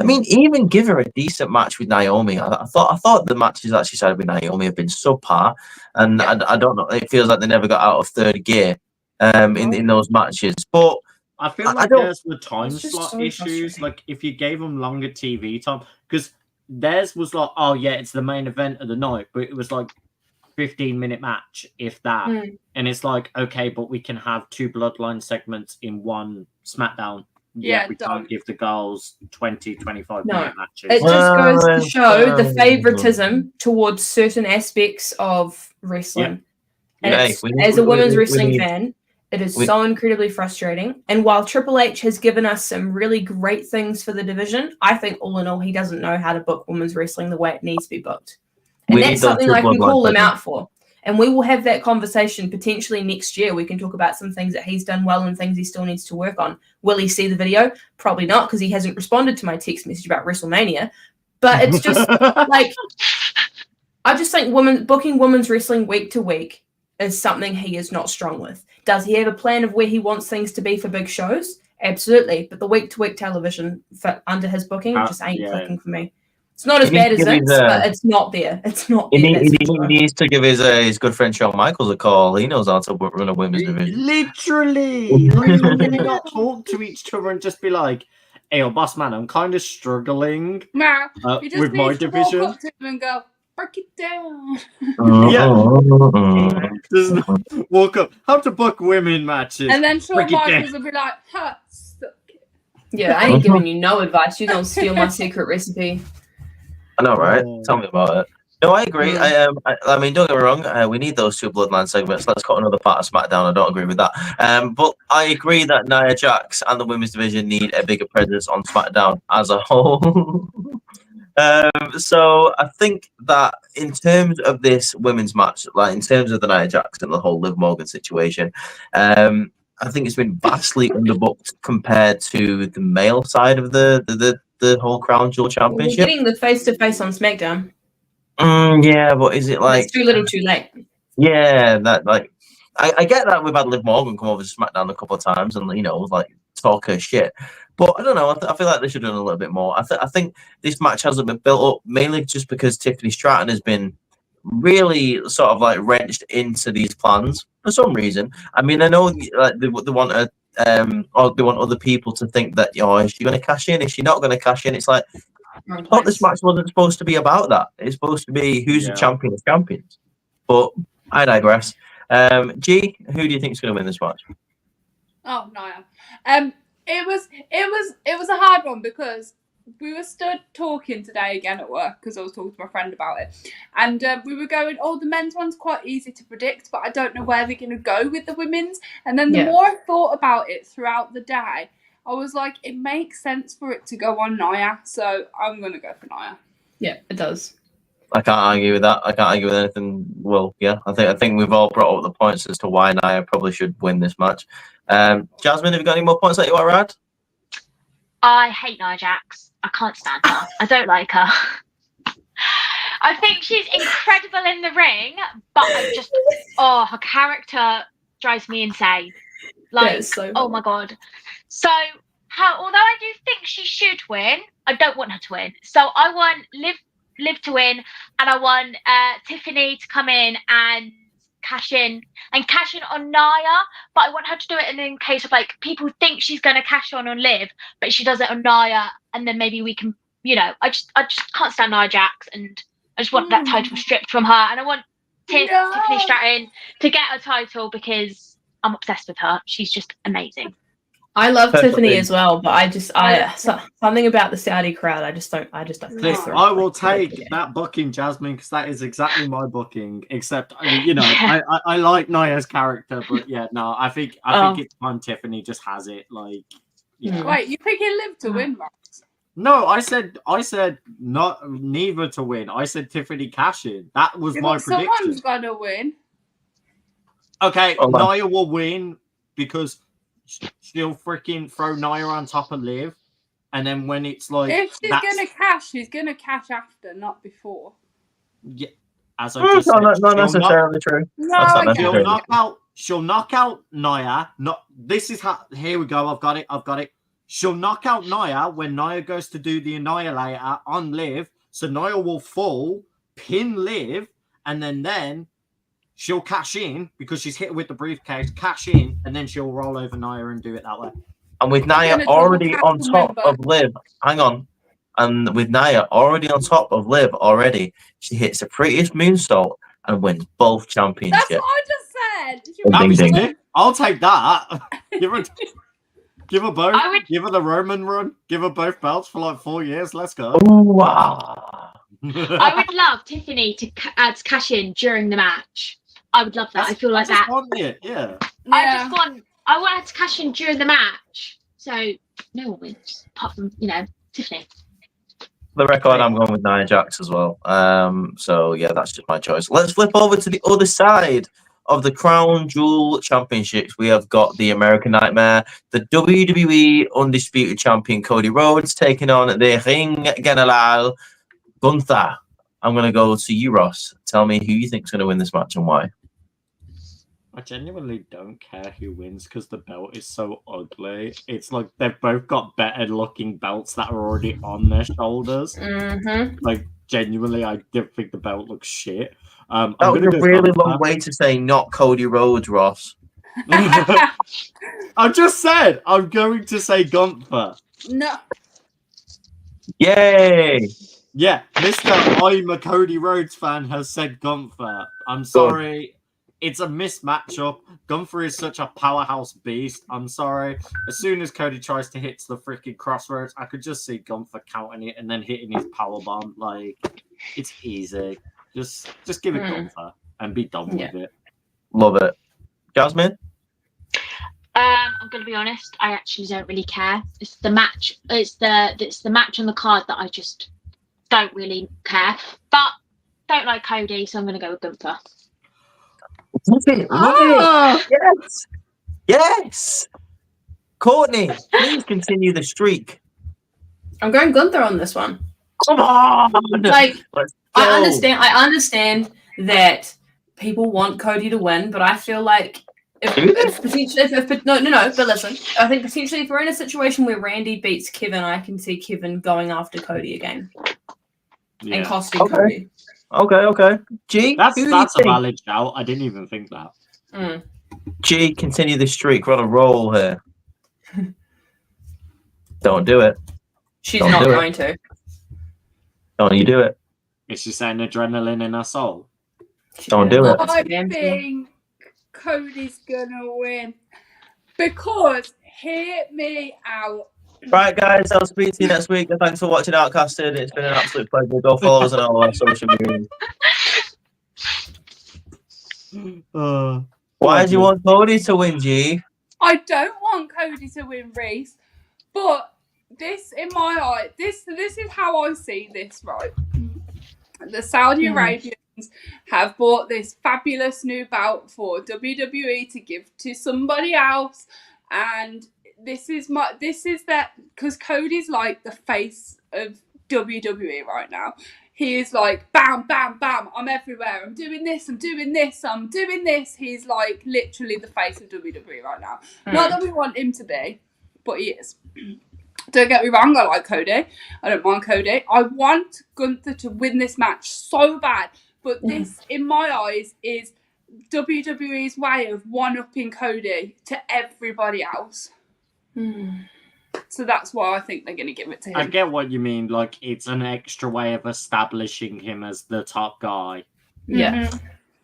I mean, even give her a decent match with Naomi. I thought the matches that she started with Naomi have been subpar, and I don't know. It feels like they never got out of third gear in those matches. But I feel like there's the time slot issues. Like if you gave them longer TV time, because theirs was like, oh yeah, it's the main event of the night, but it was like 15-minute match, if that. And it's like, okay, but we can have 2 Bloodline segments in one SmackDown. Yeah, We can't give the girls 20, 25 No. minute matches. It just goes to show the favoritism towards certain aspects of wrestling. And Yeah, it's, as a women's wrestling fan, it is so incredibly frustrating. And while Triple H has given us some really great things for the division, I think all in all, he doesn't know how to book women's wrestling the way it needs to be booked. And that's something I can call him out for. And we will have that conversation potentially next year. We can talk about some things that he's done well and things he still needs to work on. Will he see the video? Probably not, because he hasn't responded to my text message about WrestleMania. But it's just like, I just think booking women's wrestling week to week is something he is not strong with. Does he have a plan of where he wants things to be for big shows? Absolutely. But the week to week television under his booking just ain't clicking for me. It's not as bad as it, but it's not there. It's not there. He needs to give his good friend Shawn Michaels a call. He knows how to run a women's division. Literally. Like, can they not talk to each other and just be like, hey, boss man, I'm kind of struggling with my division. Walk up to him and go, break it down. Just walk up. How to book women matches. And then Shawn Michaels will be like, suck it. Yeah, I ain't giving you no advice. You don't steal my secret recipe. I know, right? Tell me about it. No, I agree. I mean, don't get me wrong. We need those 2 Bloodline segments. Let's cut another part of SmackDown. I don't agree with that. But I agree that Nia Jax and the women's division need a bigger presence on SmackDown as a whole. So I think that in terms of this women's match, like in terms of the Nia Jax and the whole Liv Morgan situation, I think it's been vastly underbooked compared to the male side of the whole Crown Jewel Championship. We're getting the face-to-face on SmackDown. Yeah, but is it like... It's too little too late. Yeah, that like... I get that we've had Liv Morgan come over to SmackDown a couple of times and, you know, like, talk her shit. But I don't know, I feel like they should have done a little bit more. I think this match hasn't been built up mainly just because Tiffany Stratton has been really sort of like wrenched into these plans for some reason. I mean, I know like they want to... or they want other people to think that, you know, is she going to cash in? Is she not going to cash in? It's like, I thought this match wasn't supposed to be about that. It's supposed to be who's the champion of champions. But I digress. G, who do you think is going to win this match? Oh, Nia. It was a hard one because we were stood talking today again at work because I was talking to my friend about it, and we were going, oh, the men's one's quite easy to predict, but I don't know where they're going to go with the women's. And then the more I thought about it throughout the day, I was like, it makes sense for it to go on Nia, so I'm going to go for Nia. Yeah, it does. I can't argue with that. I can't argue with anything. Well, yeah, I think we've all brought up the points as to why Nia probably should win this match. Jazmin, have you got any more points that you want to add? I hate Nia Jax. I can't stand her. I don't like her. I think she's incredible in the ring, but her character drives me insane. Like, oh my god. So, although I do think she should win, I don't want her to win. So I want Liv to win, and I want Tiffany to come in and cash in on Nia, but I want her to do it in case of like people think she's going to cash on Liv, but she does it on Nia, and then maybe we can, you know, I just can't stand Nia Jax, and I just want that title stripped from her, and I want Tiffany Stratton to get a title because I'm obsessed with her. She's just amazing. I love Tiffany as well, but something about the Saudi crowd. I just don't. Listen, I will take that booking, Jazmin, because that is exactly my booking. Except, you know, I like Nia's character, but yeah, no, I think it's fun. Tiffany just has it. Like, yeah. Wait, you picking Liv to win, Max? No, I said not neither to win. I said Tiffany cash in. That was my prediction. Someone's gonna win. Okay, Nia will win because she'll freaking throw Nia on top of Liv, and then when it's like, if she's gonna cash, she's gonna cash after, not before. Yeah, as I just said, not necessarily true. No, she'll knock out Nia. This is how. Here we go. I've got it. She'll knock out Nia when Nia goes to do the Annihilator on Liv. So Nia will fall, pin Liv, and then she'll cash in because she's hit with the briefcase, cash in, and then she'll roll over Nia and do it that way. And with Nia already on top of Liv, hang on. And with Nia already on top of Liv already, she hits the prettiest moonsault and wins both championships. That's what I just said. She Ding, was ding. like, I'll take that. Give her both. I would- Give her the Roman run. Give her both belts for like 4 years. Let's go. Oh, wow. I would love Tiffany to cash in during the match. I would love that. I feel like just that. want it, yeah. I want her to cash in during the match. So no one wins apart from Tiffany. For the record, I'm going with Nia Jax as well. So yeah, that's just my choice. Let's flip over to the other side of the Crown Jewel Championships. We have got the American Nightmare, the WWE Undisputed Champion Cody Rhodes taking on the Ring General Gunther. I'm going to go to you, Ross. Tell me who you think is going to win this match and why. I genuinely don't care who wins because the belt is so ugly. It's like they've both got better looking belts that are already on their shoulders. Mm-hmm. Like, genuinely, I don't think the belt looks shit. That was a really long way to say not Cody Rhodes, Ross. I just said I'm going to say Gunther. no. Yay! Yeah, Mr. I'm a Cody Rhodes fan has said Gunther. I'm sorry. It's a mismatchup. Gunther is such a powerhouse beast. I'm sorry. As soon as Cody tries to hit the freaking crossroads, I could just see Gunther counting it and then hitting his powerbomb. Like, it's easy. Just give it Gunther and be done with it. Love it. Jazmin? I'm going to be honest. I actually don't really care. It's the match. It's the match on the card that I just don't really care. But don't like Cody, so I'm going to go with Gunther. Love it. Love it. Yes. Yes. Courtney, please continue the streak. I'm going Gunther on this one. Come on. Like, Let's I go. understand that people want Cody to win, but I feel like but listen, I think potentially if we're in a situation where Randy beats Kevin, I can see Kevin going after Cody again and costing Cody. Okay. G, That's who do you a think? valid shout. I didn't even think that. G, continue the streak. We're on a roll here. Don't do it. She's Don't not do it. going to. Don't you do it. Is she saying adrenaline in her soul? Don't do it. I think Cody's gonna win because hear me out. Right, guys, I'll speak to you next week. Thanks for watching Outcasted. It's been an absolute pleasure. Go follow us on all our social media. Why do you want Cody to win, G? I don't want Cody to win, Reese, but this, in my eye, this is how I see this. Right, the Saudi Arabians have bought this fabulous new belt for WWE to give to somebody else, and this is that because Cody's like the face of WWE right now. He is like bam, bam, bam. I'm everywhere. I'm doing this. I'm doing this. I'm doing this. He's like literally the face of WWE right now. Not that we want him to be, but he is. Don't get me wrong. I like Cody. I don't mind Cody. I want Gunther to win this match so bad. But this, in my eyes, is WWE's way of one-upping Cody to everybody else. So that's why I think they're going to give it to him. I get what you mean. Like, it's an extra way of establishing him as the top guy. Yeah.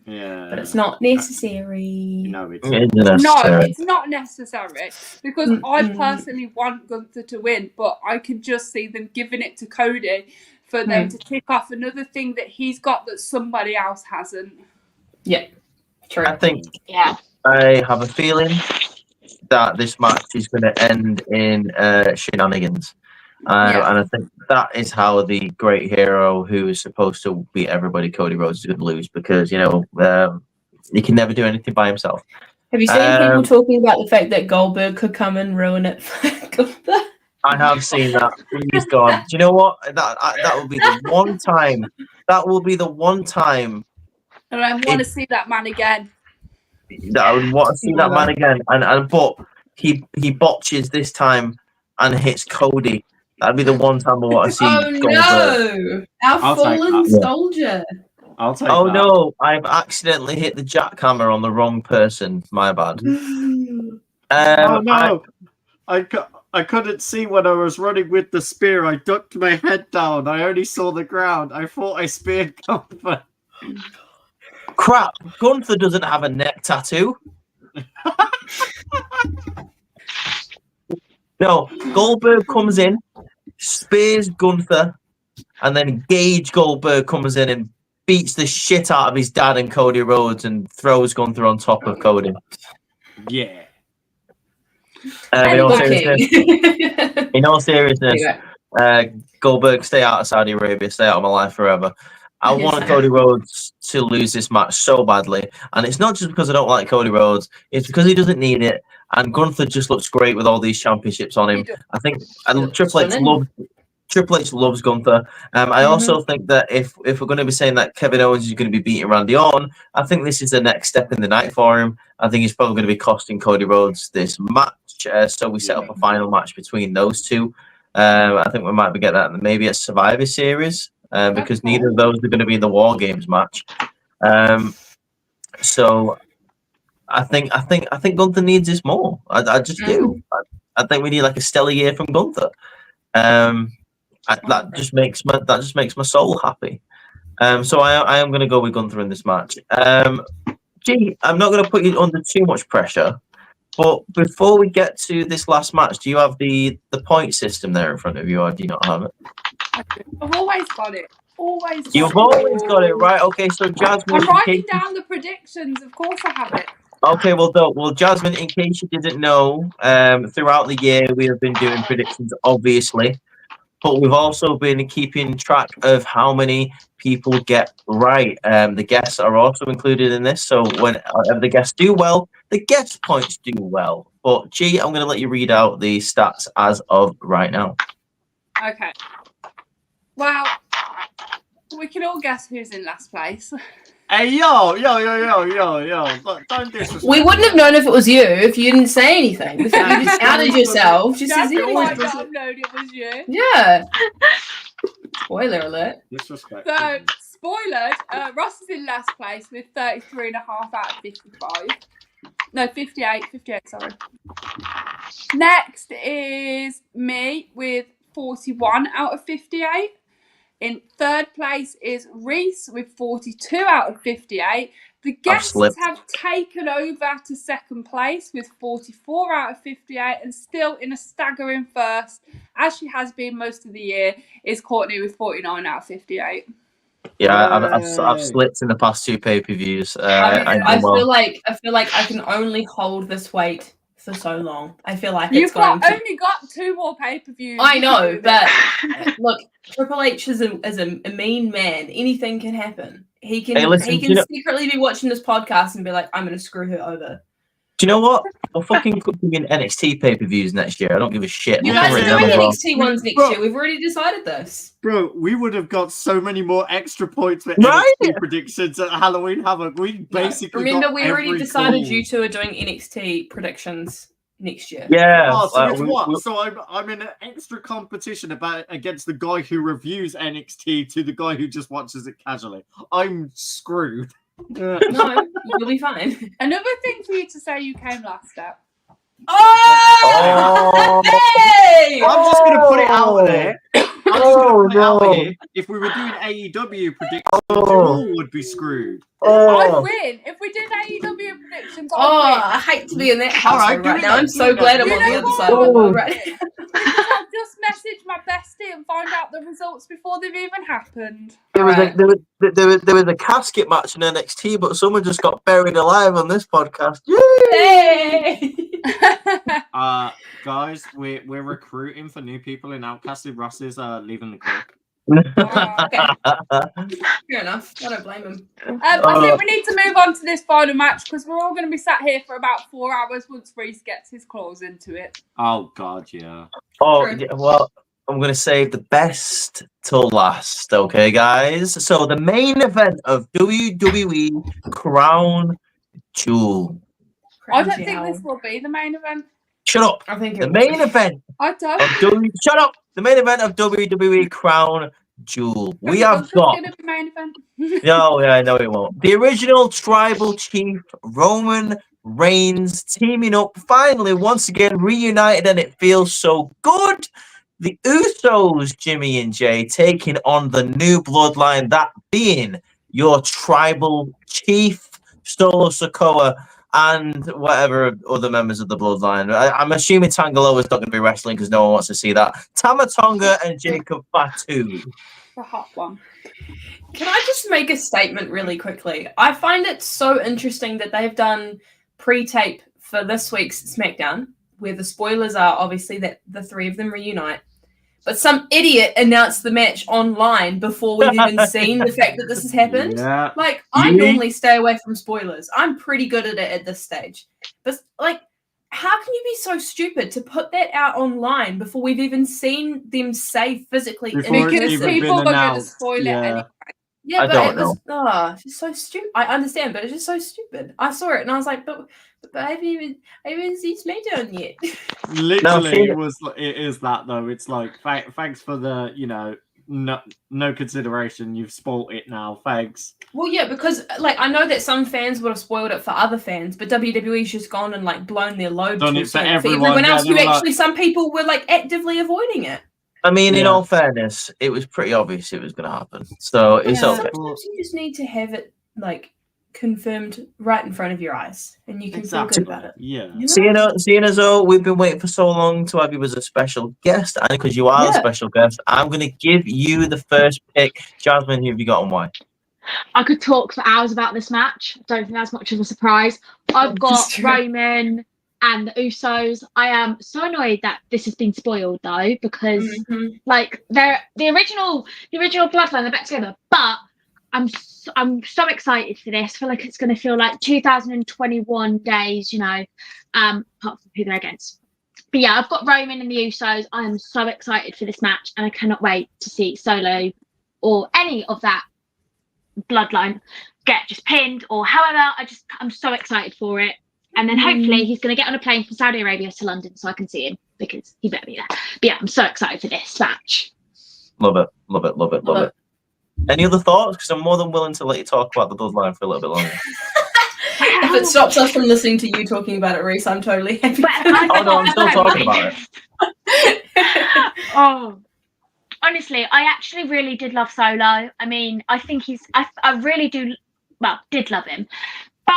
Yeah. But it's not necessary. No, it's No, it's not necessary because I personally want Gunther to win, but I could just see them giving it to Cody for them to tick off another thing that he's got that somebody else hasn't. Yeah, true. I think Yeah. I have a feeling that this match is going to end in shenanigans. And I think that is how the great hero who is supposed to beat everybody, Cody Rhodes, is going to lose because, you know, he can never do anything by himself. Have you seen people talking about the fact that Goldberg could come and ruin it for Gunther? I have seen that. Please God. Do you know what? That will be the one time. That will be the one time. And I want to see that man again. That I would want to see that man again. But he botches this time and hits Cody. That'd be the one time I want to see. Oh no! Our fallen soldier. I'll take Oh that. no! I've accidentally hit the jackhammer on the wrong person. My bad. Oh no! I couldn't see when I was running with the spear. I ducked my head down. I only saw the ground. I thought I speared Gunther. Crap, Gunther doesn't have a neck tattoo. No, Goldberg comes in, spears Gunther, and then Gage Goldberg comes in and beats the shit out of his dad and Cody Rhodes and throws Gunther on top of Cody. Yeah. In all Okay. seriousness, in all seriousness, Goldberg, stay out of Saudi Arabia, stay out of my life forever. I Yes, want I Cody Rhodes to lose this match so badly, and it's not just because I don't like Cody Rhodes; it's because he doesn't need it. And Gunther just looks great with all these championships on him. I think Triple H loves Gunther. I also think that if we're going to be saying that Kevin Owens is going to be beating Randy Orton, I think this is the next step in the night for him. I think he's probably going to be costing Cody Rhodes this match. So we set up a final match between those two. I think we might be getting that maybe a Survivor Series because neither of those are going to be in the War Games match. So I think Gunther needs this more. I just do. I think we need like a stellar year from Gunther. That just makes my soul happy. So I am going to go with Gunther in this match. Gee, I'm not going to put you under too much pressure, but before we get to this last match, do you have the point system there in front of you, or do you not have it? I've always got it. Always. You've always got it, right? Okay, so Jazmin, I'm writing down the predictions. Of course, I have it. Okay, well, Jazmin, in case you didn't know, throughout the year we have been doing predictions, obviously, but we've also been keeping track of how many people get right. The guests are also included in this, so whenever the guests do well, the guest points do well. But G, I'm going to let you read out the stats as of right now. Okay. Well, we can all guess who's in last place. Hey, yo. Look, don't disrespect. We wouldn't have known if it was you if you didn't say anything. If you just outed yourself. Just as Jazmin might if not have known it was you. Yeah. Spoiler alert. Disrespect. So, spoilers, Ross is in last place with 33.5 out of 55. No, 58, sorry. Next is me with 41 out of 58. In third place is Reese with 42 out of 58. The guests have taken over to second place with 44 out of 58, and still in a staggering first, as she has been most of the year, is Courtney with 49 out of 58. Yeah, I've slipped in the past two pay-per-views. I feel like I can only hold this weight for so long. I feel like You've only got 2 more pay-per-views. I know, but look, Triple H is a mean man. Anything can happen. He can secretly be watching this podcast and be like, I'm going to screw her over. Do you know what? We're fucking cooking in NXT pay-per-views next year. I don't give a shit. You guys are doing NXT ones next year. We've already decided this. Bro, we would have got so many more extra points for NXT predictions at Halloween Havoc. We basically remember we already decided you two are doing NXT predictions next year. Yeah. Oh, so it's what? So I'm in an extra competition against the guy who reviews NXT to the guy who just watches it casually. I'm screwed. No, you'll be fine. Another thing for you to say, you came last up. Oh! Hey! I'm just going to put it out there. If we were doing AEW predictions, you all would be screwed. I'd win. If we did AEW predictions, I'd win. I hate to be in that house right now. I'm so glad I'm on the other side of the world right now. I'll just message my bestie and find out the results before they've even happened. There was a casket match in NXT, but someone just got buried alive on this podcast. Yay! Guys, we're recruiting for new people in Outcasted. Ross is leaving the club. Fair enough. I don't blame him. I think we need to move on to this final match because we're all going to be sat here for about 4 hours once Reese gets his claws into it. Oh God, yeah. Well, I'm going to save the best till last, okay, guys? So the main event of WWE Crown Jewel. I don't think this will be the main event. Shut up. I think the main event. I don't. Shut up. The main event of WWE Crown Jewel. We have got. Gonna be main event. No, it won't. The original tribal chief Roman Reigns teaming up, finally, once again, reunited, and it feels so good. The Usos, Jimmy and Jay, taking on the new bloodline, that being your tribal chief, Solo Sikoa, and whatever other members of the bloodline. I'm assuming Tangaloa is not going to be wrestling because no one wants to see that. Tama Tonga and Jacob Fatu. The hot one. Can I just make a statement really quickly? I find it so interesting that they've done pre-tape for this week's SmackDown, where the spoilers are obviously that the three of them reunite. But some idiot announced the match online before we've even seen the fact that this has happened. Yeah. Like, I normally stay away from spoilers. I'm pretty good at it at this stage. But, like, how can you be so stupid to put that out online before we've even seen them say physically in Before it's Because even people been are going to announced, spoil yeah. it anyway. Yeah, I but don't it was it's just so stupid. I understand, but it's just so stupid. I saw it and I was like, but I haven't even seen SmackDown yet. Literally, it is that though. It's like, thanks for the, no consideration. You've spoilt it now. Thanks. Well, yeah, because like I know that some fans would have spoiled it for other fans, but WWE's just gone and like blown their load Done too it for soon everyone, everyone else. yeah, Who they were actually, some people were like actively avoiding it. I mean, in Yeah. all fairness, it was pretty obvious it was going to happen. So it's Yeah, okay. sometimes you just need to have it like confirmed right in front of your eyes, and you can feel Exactly. good about it. Yeah. You know? Seeing as though we've been waiting for so long to have you as a special guest, and because you are a Yeah. special guest, I'm going to give you the first pick. Jazmin, who have you got and why? I could talk for hours about this match. Don't think that's much of a surprise. I've That's got true. Roman and the Usos. I am so annoyed that this has been spoiled though, because Mhm. like they're the original bloodline, they're back together. But I'm so excited for this. I feel like it's going to feel like 2021 days, apart from who they're against. But yeah, I've got Roman and the Usos. I am so excited for this match, and I cannot wait to see Solo or any of that bloodline get just pinned or however. I'm so excited for it. And then hopefully he's going to get on a plane from Saudi Arabia to London so I can see him, because he better be there. But yeah, I'm so excited for this match. Love it. Any other thoughts? Because I'm more than willing to let you talk about the bloodline for a little bit longer. If it stops us from listening to you talking about it, Reese, I'm totally happy. But Oh no, I'm still talking about it. Oh, honestly, I actually really did love Solo. I mean, I think I really did love him. But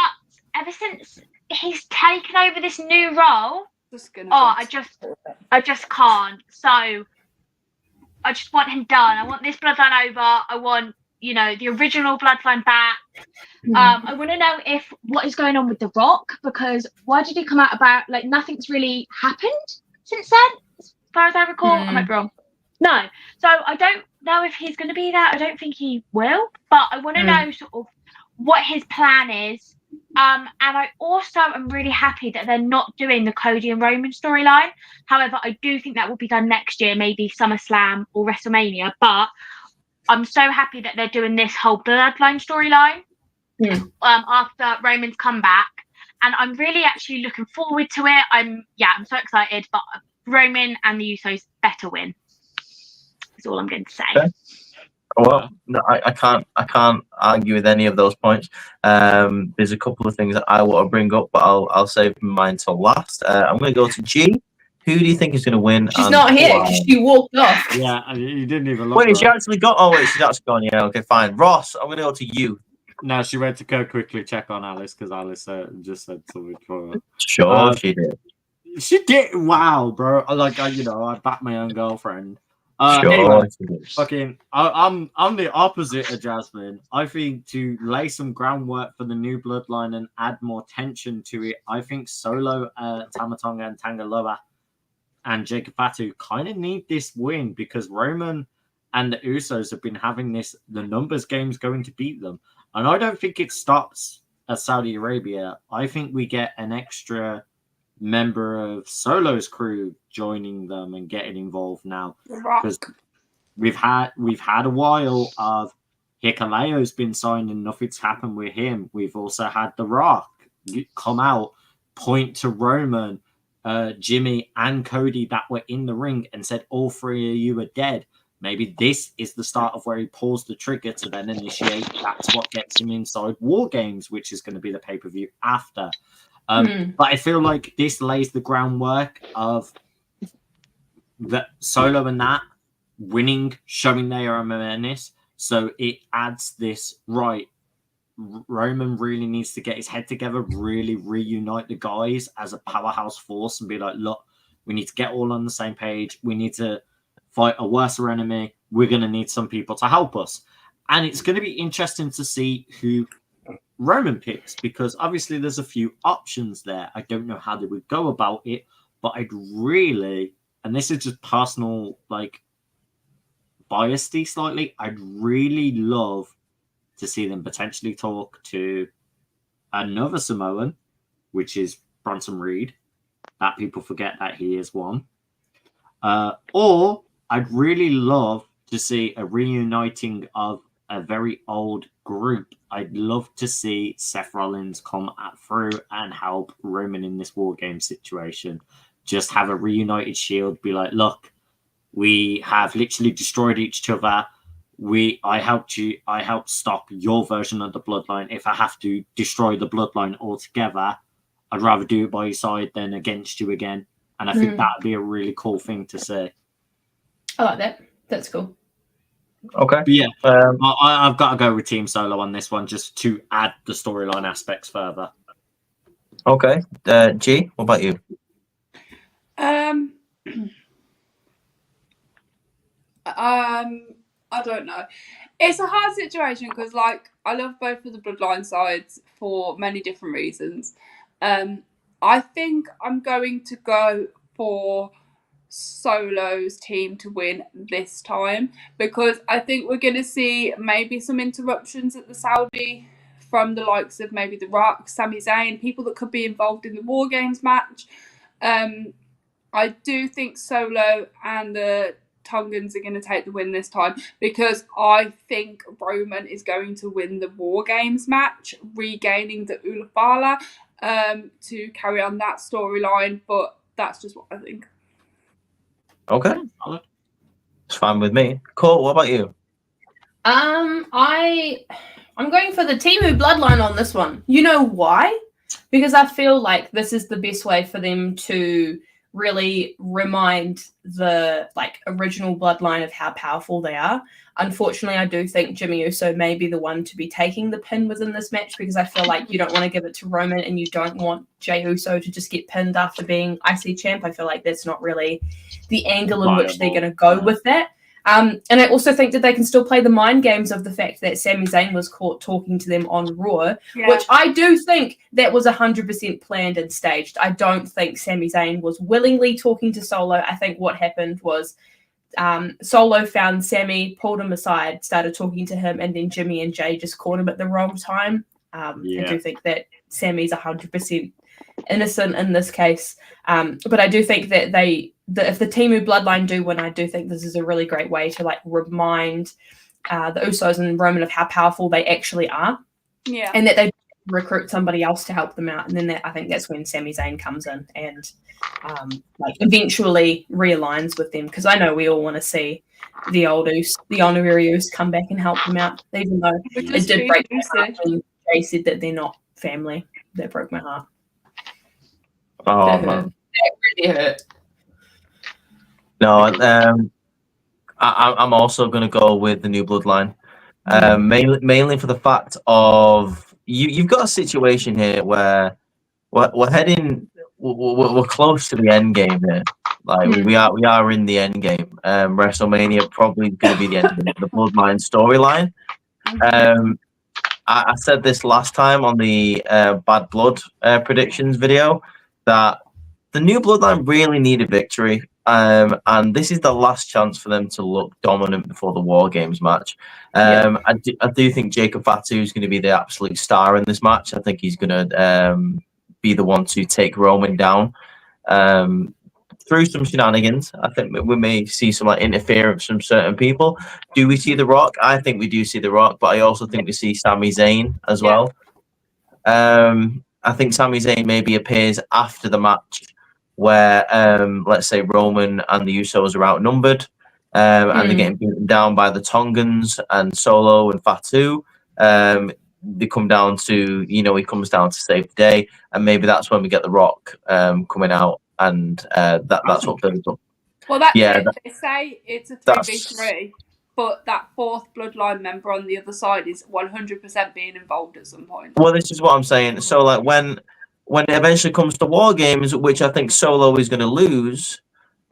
ever since he's taken over this new role, I just can't. So I just want him done. I want this bloodline over. I want, the original bloodline back. I want to know what is going on with The Rock, because why did he come out about like nothing's really happened since then, as far as I recall? I might be wrong. No. So I don't know if he's going to be there. I don't think he will, but I want to know sort of what his plan is. And I also am really happy that they're not doing the Cody and Roman storyline. However, I do think that will be done next year, maybe SummerSlam or WrestleMania. But I'm so happy that they're doing this whole bloodline storyline after Roman's comeback, and I'm really actually looking forward to it. I'm so excited. But Roman and the Usos better win. That's all I'm going to say. Okay. Well, no, I can't argue with any of those points. There's a couple of things that I want to bring up, but I'll save mine till last. I'm going to go to G. Who do you think is going to win? She's not here. She walked off. Yeah, you didn't even look. Wait, she actually got. Oh wait, she's actually gone. Yeah, okay, fine. Ross, I'm going to go to you. No, she went to go quickly check on Alice because Alice just said something for her. Sure, she did. She did. Wow, bro. I backed my own girlfriend. Sure, Anyway, she did. fucking, I'm the opposite of Jazmin. I think to lay some groundwork for the new bloodline and add more tension to it, I think Solo, Tama Tonga, and Tangaloa and Jacob Fatu kind of need this win, because Roman and the Usos have been having the numbers games going to beat them. And I don't think it stops at Saudi Arabia. I think we get an extra member of Solo's crew joining them and getting involved now, because we've had a while of Hikaleo's been signed and nothing's happened with him. We've also had The Rock come out, point to Roman, Jimmy and Cody that were in the ring and said all three of you are dead. Maybe this is the start of where he pulls the trigger to then initiate. That's what gets him inside War Games, which is going to be the pay-per-view after. But I feel like this lays the groundwork of the Solo and that winning, showing they are a menace. So it adds this, right, Roman really needs to get his head together, really reunite the guys as a powerhouse force and be like, look, we need to get all on the same page. We need to fight a worse enemy. We're going to need some people to help us. And it's going to be interesting to see who Roman picks, because obviously there's a few options there. I don't know how they would go about it, but I'd really, and this is just personal, like, biased slightly, I'd really love to see them potentially talk to another Samoan, which is Bronson Reed. That people forget that he is one. Or I'd really love to see a reuniting of a very old group. I'd love to see Seth Rollins come through and help Roman in this War Game situation. Just have a reunited Shield, be like, look, we have literally destroyed each other. I helped stop your version of the Bloodline. If I have to destroy the Bloodline altogether, I'd rather do it by your side than against you again. And I think that'd be a really cool thing to say. I like that. That's cool. Okay. But yeah, I've got to go with Team Solo on this one, just to add the storyline aspects further. Okay. G, what about you? I don't know. It's a hard situation because, like, I love both of the Bloodline sides for many different reasons. I think I'm going to go for Solo's team to win this time, because I think we're going to see maybe some interruptions at the Saudi from the likes of maybe The Rock, Sami Zayn, people that could be involved in the War Games match. I do think Solo and the Tongans are going to take the win this time, because I think Roman is going to win the War Games match, regaining the Ulafala to carry on that storyline. But that's just what I think. Okay. It's fine with me. Cool. What about you? I'm going for the Temu Bloodline on this one. You know why? Because I feel like this is the best way for them to really remind the original Bloodline of how powerful they are. Unfortunately, I do think Jimmy Uso may be the one to be taking the pin within this match, because I feel like you don't want to give it to Roman and you don't want Jey Uso to just get pinned after being IC champ. I feel like that's not really the angle in which they're going to go with that. And I also think that they can still play the mind games of the fact that Sami Zayn was caught talking to them on Raw, which I do think that was 100% planned and staged. I don't think Sami Zayn was willingly talking to Solo. I think what happened was Solo found Sami, pulled him aside, started talking to him, and then Jimmy and Jay just caught him at the wrong time. I do think that Sammy's 100% innocent in this case. But I do think that if the Temu Bloodline do win, I do think this is a really great way to remind the Usos and Roman of how powerful they actually are. Yeah. And that they recruit somebody else to help them out. And then I think that's when Sami Zayn comes in and eventually realigns with them. Because I know we all want to see the old the honorary Us come back and help them out, even though it did break my heart when Jay said that they're not family. That broke my heart. Oh, that man. That really hurt. No, I'm also going to go with the new Bloodline, mainly for the fact of you've got a situation here where we're heading, we're close to the end game here. We are in the end game. WrestleMania probably going to be the end of the Bloodline storyline. I said this last time on the Bad Blood predictions video that the new Bloodline really need a victory. And this is the last chance for them to look dominant before the War Games match. I do think Jacob Fatu is going to be the absolute star in this match. I think he's going to be the one to take Roman down through some shenanigans. I think we may see some interference from certain people. Do we see The Rock? I think we do see The Rock, but I also think we see Sami Zayn as well. I think Sami Zayn maybe appears after the match, where let's say Roman and the Usos are outnumbered and they're getting beaten down by the Tongans and Solo and Fatu. they come down to, he comes down to save the day, and maybe that's when we get The Rock coming out, and that's what builds up. Well, that's Yeah, it. They say it's a that's- 3v3, but that fourth bloodline member on the other side is 100% being involved at some point. Well, this is what I'm saying. So, like, when it eventually comes to War Games, which I think Solo is going to lose,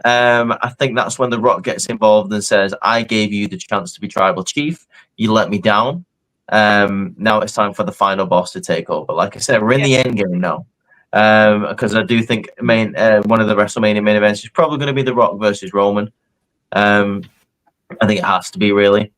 I think that's when The Rock gets involved and says, I gave you the chance to be tribal chief. You let me down. Now it's time for the final boss to take over. Like I said, we're in the end game now. Because I do think one of the WrestleMania main events is probably going to be The Rock versus Roman. I think it has to be, really.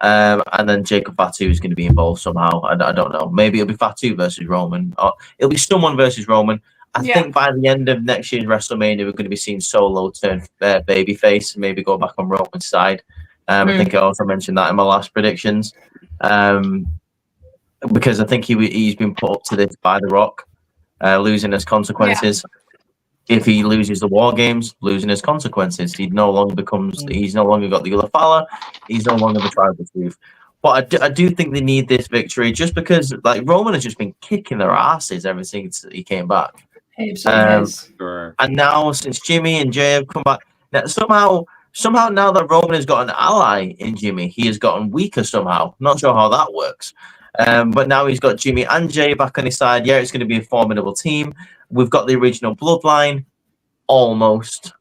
And then Jacob Fatu is going to be involved somehow. I don't know. Maybe it'll be Fatu versus Roman. Or it'll be someone versus Roman. I think by the end of next year's WrestleMania, we're going to be seeing Solo turn babyface and maybe go back on Roman's side. I think I also mentioned that in my last predictions. Because I think he's been put up to this by The Rock, losing his consequences. If he loses the War Games, losing his consequences, he's no longer got the Ulafala, he's no longer the tribal chief. But I do think they need this victory, just because like Roman has just been kicking their asses ever since he came back. And now since Jimmy and Jay have come back, now, somehow now that Roman has got an ally in Jimmy, he has gotten weaker somehow. Not sure how that works. But now he's got Jimmy and Jay back on his side. Yeah, it's going to be a formidable team. We've got the original bloodline. Almost.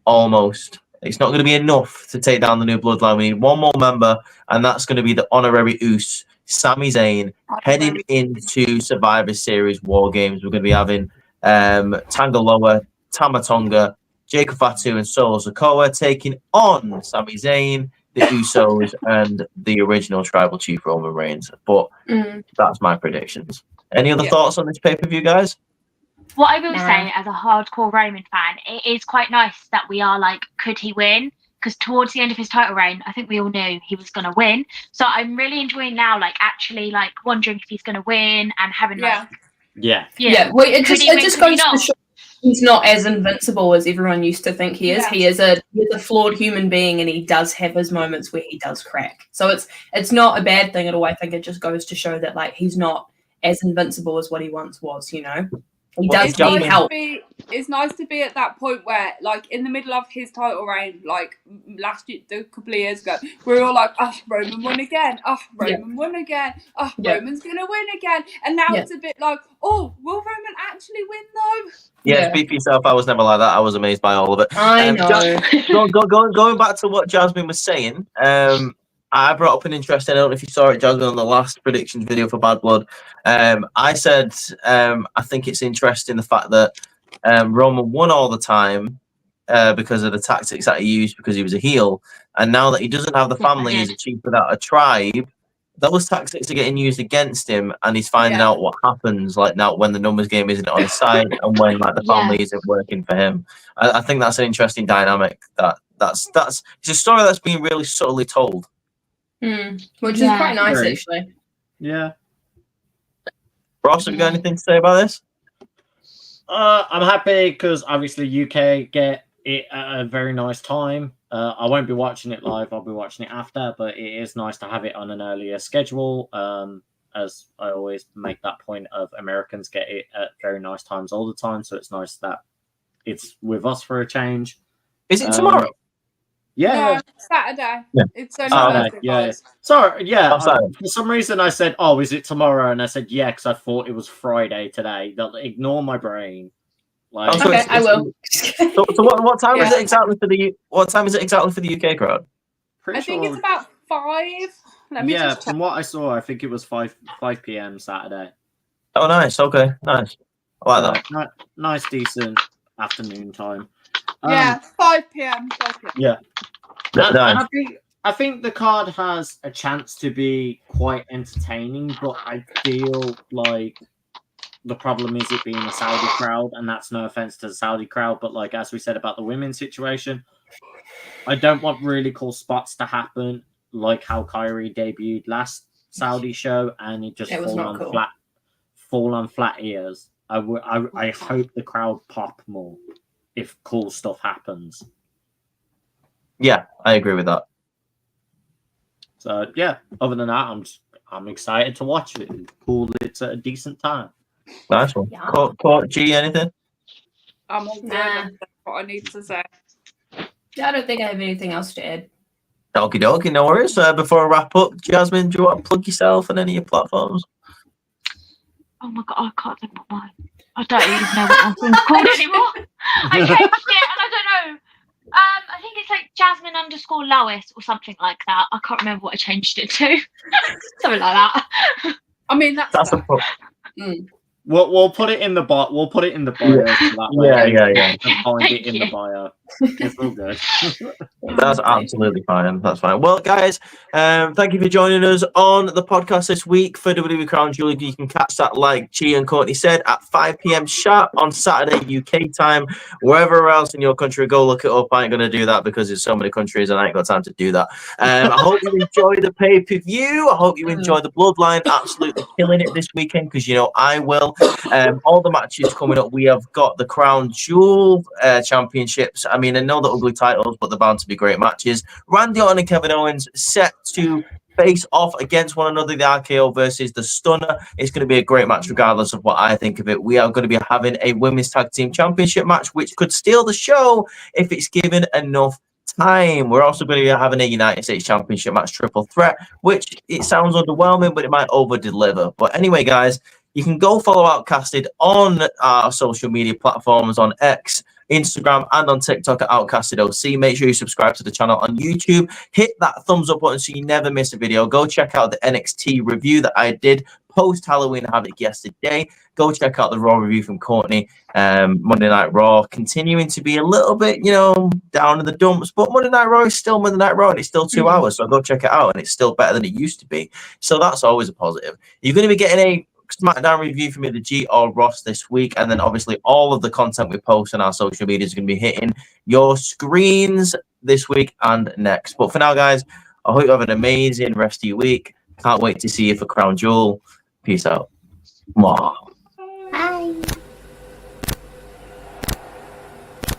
It's not going to be enough to take down the new bloodline. We need one more member, and that's going to be the honorary Uso, Sami Zayn, heading into Survivor Series War Games. We're going to be having Tangaloa, Tamatonga, Jacob Fatu, and Solo Sikoa taking on Sami Zayn, the Usos, and the original Tribal Chief Roman Reigns. But that's my predictions. Any other thoughts on this pay-per-view, guys? What I will say, as a hardcore Roman fan, it is quite nice that we are like, could he win? Because towards the end of his title reign, I think we all knew he was going to win. So I'm really enjoying now, like, actually, like, wondering if he's going to win and having, like... Well, it just goes to show he's not as invincible as everyone used to think he is. He is a flawed human being, and he does have his moments where he does crack. So it's not a bad thing at all. I think it just goes to show that, like, he's not as invincible as what he once was, He does need help. It's nice to be at that point where, like, in the middle of his title reign, like last year, a couple of years ago, we were all like, "Oh, Roman won again! Oh, Roman won again! Oh, Roman's gonna win again!" And now it's a bit like, "Oh, will Roman actually win though?" Yeah, speak for yourself. I was never like that. I was amazed by all of it. I know. Going back to what Jazmin was saying, I brought up an interesting. I don't know if you saw it, Jazmin, on the last predictions video for Bad Blood. I said I think it's interesting the fact that Roman won all the time because of the tactics that he used because he was a heel, and now that he doesn't have the family, he's a chief without a tribe. Those tactics are getting used against him, and he's finding out what happens like now when the numbers game isn't on his side and when like the family isn't working for him. I think that's an interesting dynamic. That's it's a story that's being really subtly told. Which is quite nice, actually. Yeah. Ross, have you got anything to say about this? I'm happy because obviously UK get it at a very nice time. I won't be watching it live. I'll be watching it after, but it is nice to have it on an earlier schedule. As I always make that point of Americans get it at very nice times all the time. So it's nice that it's with us for a change. Is it tomorrow? Yeah. Saturday. Yeah. It's only Thursday. Sorry, for some reason I said, "Oh, is it tomorrow?" And I said, "Yeah," because I thought it was Friday today. Ignore my brain. Like, okay, I will. So what time is it exactly for the UK crowd? I think it's about 5. Let me just check. From what I saw, I think it was 5 p.m. Saturday. Oh, nice. Okay, nice. I like that. Nice, decent afternoon time. 5 p.m. Yeah. And I think the card has a chance to be quite entertaining, but I feel like the problem is it being a Saudi crowd, and that's no offense to the Saudi crowd, but like as we said about the women's situation, I don't want really cool spots to happen, like how Kyrie debuted last Saudi show, and it just fall on flat ears. I hope the crowd pop more if cool stuff happens. Yeah, I agree with that. So yeah, other than that, I'm excited to watch it. It's cool. It's at a decent time. Nice one. Yeah. Court G, anything? I'm all good. Nah. That's what I need to say. Yeah, I don't think I have anything else to add. Okie dokie, no worries. Before I wrap up, Jazmin, do you want to plug yourself and any of your platforms? Oh my god, I can't think of mine. I don't even know what my thing's called anymore. I changed it and I don't know. I think it's like Jazmin_Lois or something like that. I can't remember what I changed it to. Something like that. I mean, that's a pro- We'll put it in the bot. We'll put it in the bio. Yeah. So that way Yeah. you can find it Thank in you. the bio. It's all good. That's absolutely fine. That's fine. Well, guys, thank you for joining us on the podcast this week for WWE Crown Jewel. You can catch that, like Chi and Courtney said, at 5 p.m. sharp on Saturday UK time. Wherever else in your country, go look it up. I ain't going to do that because there's so many countries and I ain't got time to do that. I hope you enjoy the pay-per-view. I hope you enjoy the Bloodline. Absolutely killing it this weekend because, you know, I will. All the matches coming up. We have got the Crown Jewel championships. I mean, I know the ugly titles, but they're bound to be great matches. Randy Orton and Kevin Owens set to face off against one another. The RKO versus the Stunner. It's going to be a great match regardless of what I think of it. We are going to be having a women's tag team championship match, which could steal the show if it's given enough time. We're also going to be having a United States Championship match triple threat, which it sounds underwhelming, but it might over deliver. But anyway, guys, you can go follow Outcasted on our social media platforms on X, Instagram, and on TikTok at Outcasted OC. Make sure you subscribe to the channel on YouTube. Hit that thumbs up button so you never miss a video. Go check out the NXT review that I did post Halloween Havoc yesterday. Go check out the Raw review from Courtney. Monday Night Raw continuing to be a little bit, down in the dumps, but Monday Night Raw is still Monday Night Raw and it's still 2 hours. So go check it out and it's still better than it used to be. So that's always a positive. You're going to be getting a SmackDown review from either G or Ross this week, and then obviously all of the content we post on our social media is going to be hitting your screens this week and next. But for now, guys, I hope you have an amazing rest of your week. Can't wait to see you for Crown Jewel. Peace out. Mwah.